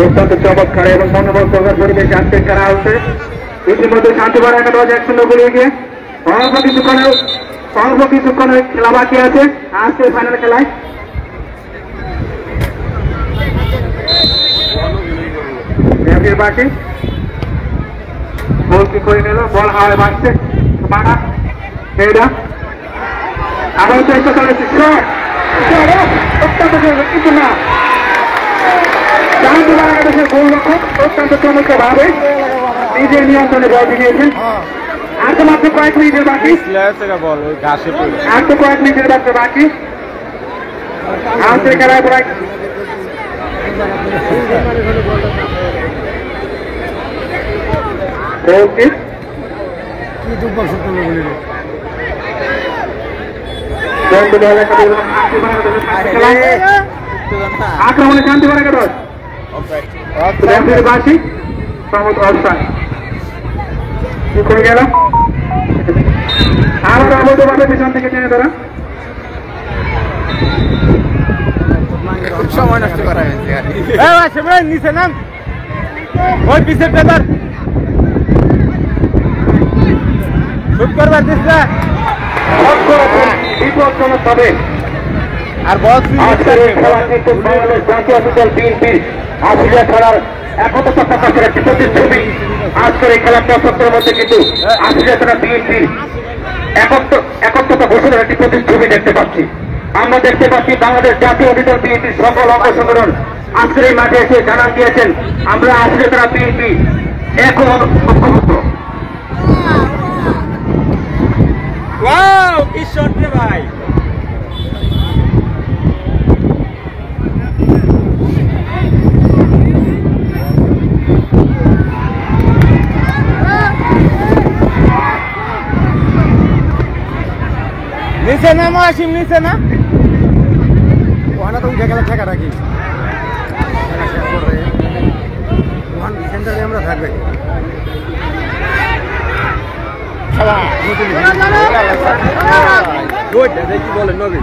অত্যন্ত চমৎকার এবং মনোবল প্রকাশ পরিবেশ আজকে করা হচ্ছে ইতিমধ্যে শান্তিবার একাদশ 1-0 গোলে গিয়ে অল্প কিছুক্ষণের খেলা বাকি আছে আজকে ফাইনাল খেলায় বাকি বল কি করে নিল বল হাওয়ায় বাঁচছে মারা এটা আবার চেষ্টা করেছে অত্যন্ত কিছু না অত্যন্ত চমৎকার ভাবে নিজের নিয়ন্ত্রণে বল নিয়েছেন আর তো মাত্র কয়েক মিনিটের বাকি আর তো কয়েক মিনিটের মাত্র বাকি আজকের খেলায় প্রায় আক্রমণে শান্তি বাড়া কাজ বাসি সমত অবস্থান কি করে গেল আবার অবৈধভাবে পিছন থেকে টেনে ধরা সময় নষ্ট করা হয়েছে নিচে নাম ওই পিছের পেপার শুট করবার চেষ্টা বিপজ্জনক ভাবে আর বল আজকের এই খেলা কিন্তু বাংলাদেশ জাতীয় দল বিএনপির আফ্রিকা খেলার একতা প্রকাশের একটি প্রতিচ্ছবি আজকের এই খেলার দর্শকদের মধ্যে কিন্তু আফ্রিকা খেলা বিএনপির একত্রতা ঘোষণার একটি প্রতিচ্ছবি দেখতে পাচ্ছি আমরা দেখতে পাচ্ছি বাংলাদেশ জাতীয় দল বিএনপির সকল অঙ্গ সংগঠন আজকের এই মাঠে এসে জানান দিয়েছেন আমরা আফ্রিকা খেলা বিএনপি এখন ঐক্যবদ্ধ ওয়াও কি শট রে ভাই নিচে না মাসিম নিচে না ওখানে তো উঠে গেলে ঠেকা রাখি সেন্টারে আমরা থাকবে কি বলেন নবী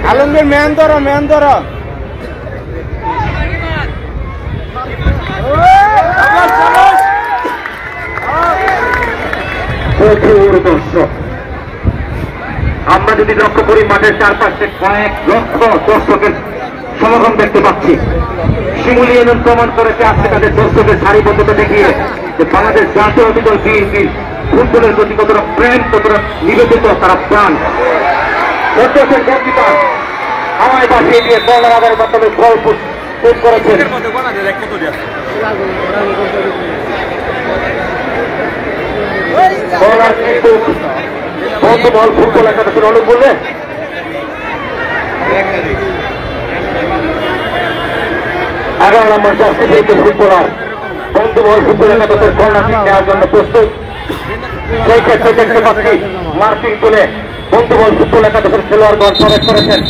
আলমগীর ম্যান ধরো প্রচুর দর্শক আমরা যদি লক্ষ্য করি মাঠের চারপাশে কয়েক লক্ষ দর্শকের সমাগম দেখতে পাচ্ছি শিমুলি ইউনিয়ন প্রমাণ করেছে আজকে তাদের দর্শকের সারিবদ্ধতা দেখিয়ে যে বাংলাদেশ জাতীয় দল বিএনপি ফুটবলের প্রতি কতটা প্রেম কতটা নিবেদিত তারা প্রাণ সন্তোষের গোলকিপার হাওয়ায় বাঁচিয়ে দিয়ে বলার মাধ্যমে গোল পেশ করেছেন বলার কিন্তু বন্ধুমহল ফুটবল একাদশের অনুপ বললে 11 নম্বর জার্সি ফুটবলার বন্ধুমহল ফুটবল একাদশের কর্নার নেওয়ার জন্য প্রস্তুত সেই ক্ষেত্রে দেখতে পাচ্ছি মার্কিং তুলে বন্ধুমহল ফুটবল একাদশের খেলোয়াড়গণ প্রবেশ করেছেন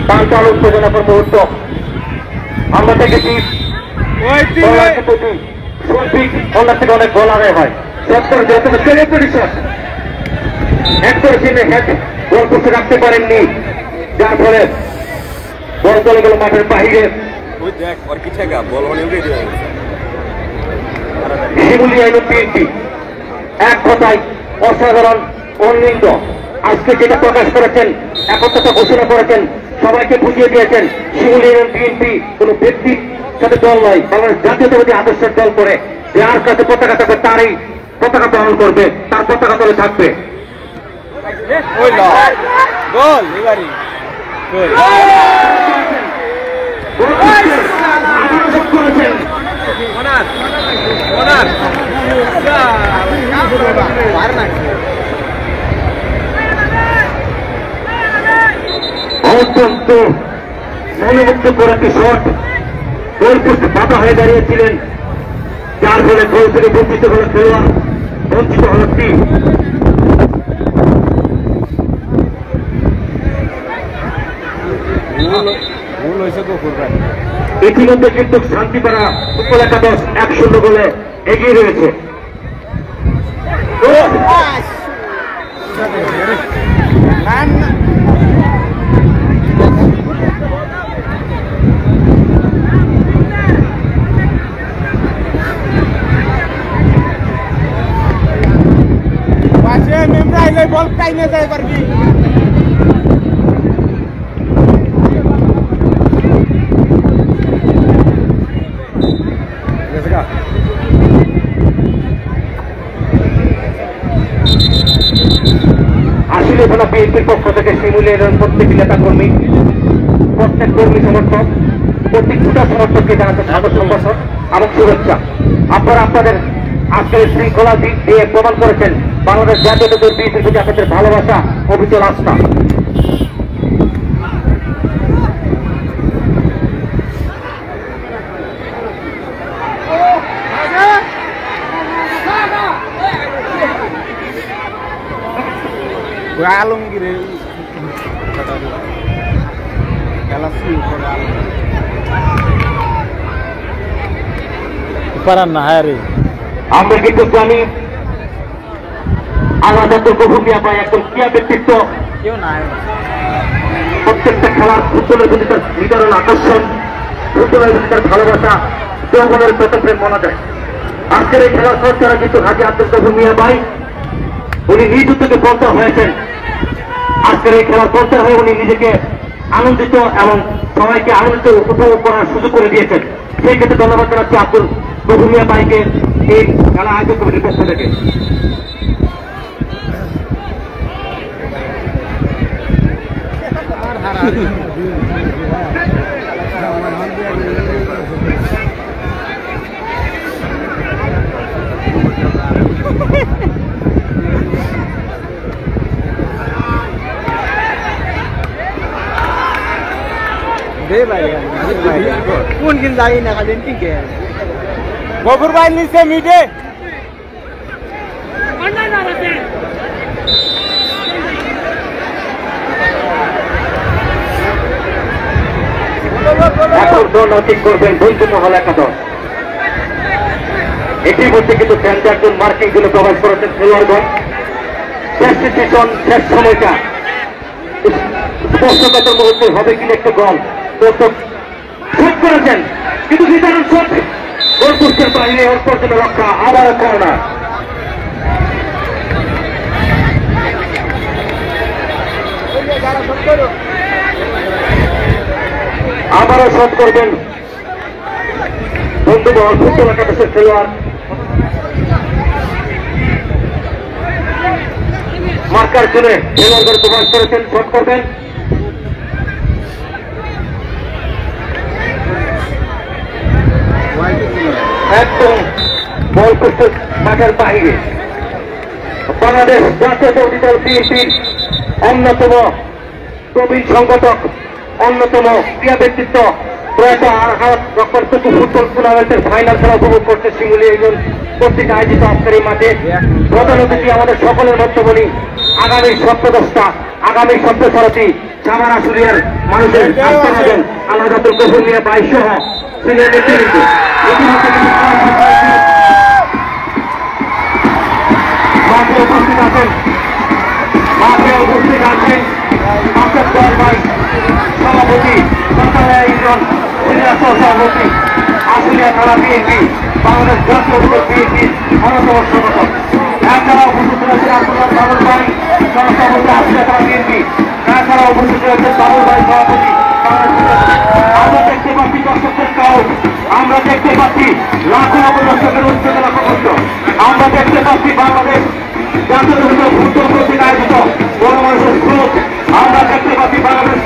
টানটাল উত্তেজনাকর মুহূর্ত আমরা দেখেছি ওনার থেকে অনেক গোল আগে হয় গোল করতে রাখতে পারেননি যার ফলে বল চলে গেল মাঠের বাহিরে শিমুলি বিএনপি এক কথায় অসাধারণ অন্বিত আজকে যেটা প্রকাশ করেছেন, একত্রতা ঘোষণা করেছেন, সবাইকে বুঝিয়ে দিয়েছেন শিমুলী বিএনপি কোন ব্যক্তির সাথে দল নয়, বাংলাদেশ জাতীয়তাবাদী আদর্শের দল করে যার কাছে পতাকা থাকবে তারই পতাকা বহন করবে, তার পতাকা তলে থাকবে। অত্যন্ত মনোমুগ্ধ করে একটি শট গোলপোস্ট বাধা হয়ে দাঁড়িয়েছিলেন, যার ফলে গোল থেকে বঞ্চিত হল খেলোয়াড়, বঞ্চিত হল টিম। ইতিমধ্যে কিন্তু শান্তিপাড়া উপল একাদশ 1-0 গোলে এগিয়ে রয়েছে। বল কাইনে যায় পারবি আসলে থানা বিএনপির পক্ষ থেকে শিমুলের প্রত্যেক নেতা কর্মী, প্রত্যেক কর্মী সমর্থক, প্রত্যেক ফুটা সমর্থককে জানাতে স্বাগত সম্ভাষণ এবং শুভেচ্ছা। আপনারা আপনাদের আজকের শৃঙ্খলা দিক দিয়ে প্রমাণ করেছেন বাংলাদেশ জাতীয়তাবাদী বিএনপির প্রতি আপনাদের ভালোবাসা, অবিচল আস্থা। আলমগীরের খেলা শুরু করে পারান না। হ্যাঁ রে, আমরা কিন্তু জানি আলাদা ভূমিকা পায় একজন ক্রিয়া ব্যক্তিত্ব, কেউ নাই প্রত্যেকটা খেলার ফুটবলের প্রতি তার নিদারুণ আকর্ষণ, ফুটবলের প্রতি তার ভালোবাসা, যৌবনের প্রতিপ্রেম মনে যায়। আজকের এই খেলার সরকারা কিন্তু হাজি আব্দুল কবির মিয়া ভাই, উনি নিজ উদ্যোগে পন্থা হয়েছেন। আজকের এই খেলার পন্থা হয়ে উনি নিজেকে আনন্দিত এবং সবাইকে আনন্দিত উপভোগ করার সুযোগ করে দিয়েছেন। সেই ক্ষেত্রে ধন্যবাদ জানাচ্ছি আব্দুল কবির মিয়া ভাইকে এই খেলা আয়োজক কমিটির পক্ষ থেকে। কোন কিন যাই না খালি টিকে গফুর ভাই নিচে মিটে ঠিক করবেন বন্ধুমহল একাদশ। ইতিমধ্যে কিন্তু একজন মার্কিং গুলো প্রবেশ করেছেন খেলোয়াড়গণ। শেষ সিজন, শেষ সময়টা স্পষ্টতার মুহূর্তে হবে কিনা একটা গোল শোধ করেছেন, কিন্তু নিদারুণ শোধ গোলপোস্টের বাইরে ওর পর্যন্ত রক্ষা, আবারও কর্নার। আবারও শোধ করবেন বন্ধুমহল ফুটবল একাদশের খেলোয়াড়। মার্কার চলে খেলোয়াড়গণ প্রবেশ করেছেন, শোধ করবেন। একদম বল পোস্টের মাঠের বাইরে। বাংলাদেশ জাতীয়তাবাদী দল বিএনপির অন্যতম প্রবীণ সংগঠক, অন্যতম ক্রীড়া ব্যক্তিত্ব প্রয়াত ফুটবল টুর্নামেন্টের ফাইনাল খেলা উপভোগ করতে শিমুলী একজন কর্তৃক আয়োজিত আজকের এই মাঠে প্রধান অতিথি আমাদের সকলের মধ্যমণি, আগামী সপ্তদশটা, আগামী সপ্তসারথী সাভার আশুলিয়ার মানুষের আত্মনাজন আল্লাহ কবুল নিয়ে 22 সহ সিনিয়র নেতৃবৃন্দ মাঠে উপস্থিত আছেন। মাঠে উপস্থিত আছেন আসাদ ভাই সভাপতি, ইন্দ্রন সিনিয়র সভাপতি, আশুলিয়া থানা বিএনপি, বাংলাদেশ জাতীয় বিএনপির অন্যতম সংগঠক। এছাড়াও উপস্থিত আছেন আব্দুল্লাহ ভাই, সহসভাপতি আসিয়া তারা বিএনপি, তাছাড়া উপস্থিত রয়েছেন বাবুল ভাই সভাপতি। আমরা দেখতে পাচ্ছি দর্শকদের ক্রাউড, আমরা দেখতে পাচ্ছি লাখো লাখো দর্শকের উচ্চতলা কষ্ট, আমরা দেখতে পাচ্ছি বাংলাদেশ জাতীয় ফুটবল কর্তৃক আয়োজিত বড় মানুষের স্রোত, আমরা দেখতে পাচ্ছি বাংলাদেশ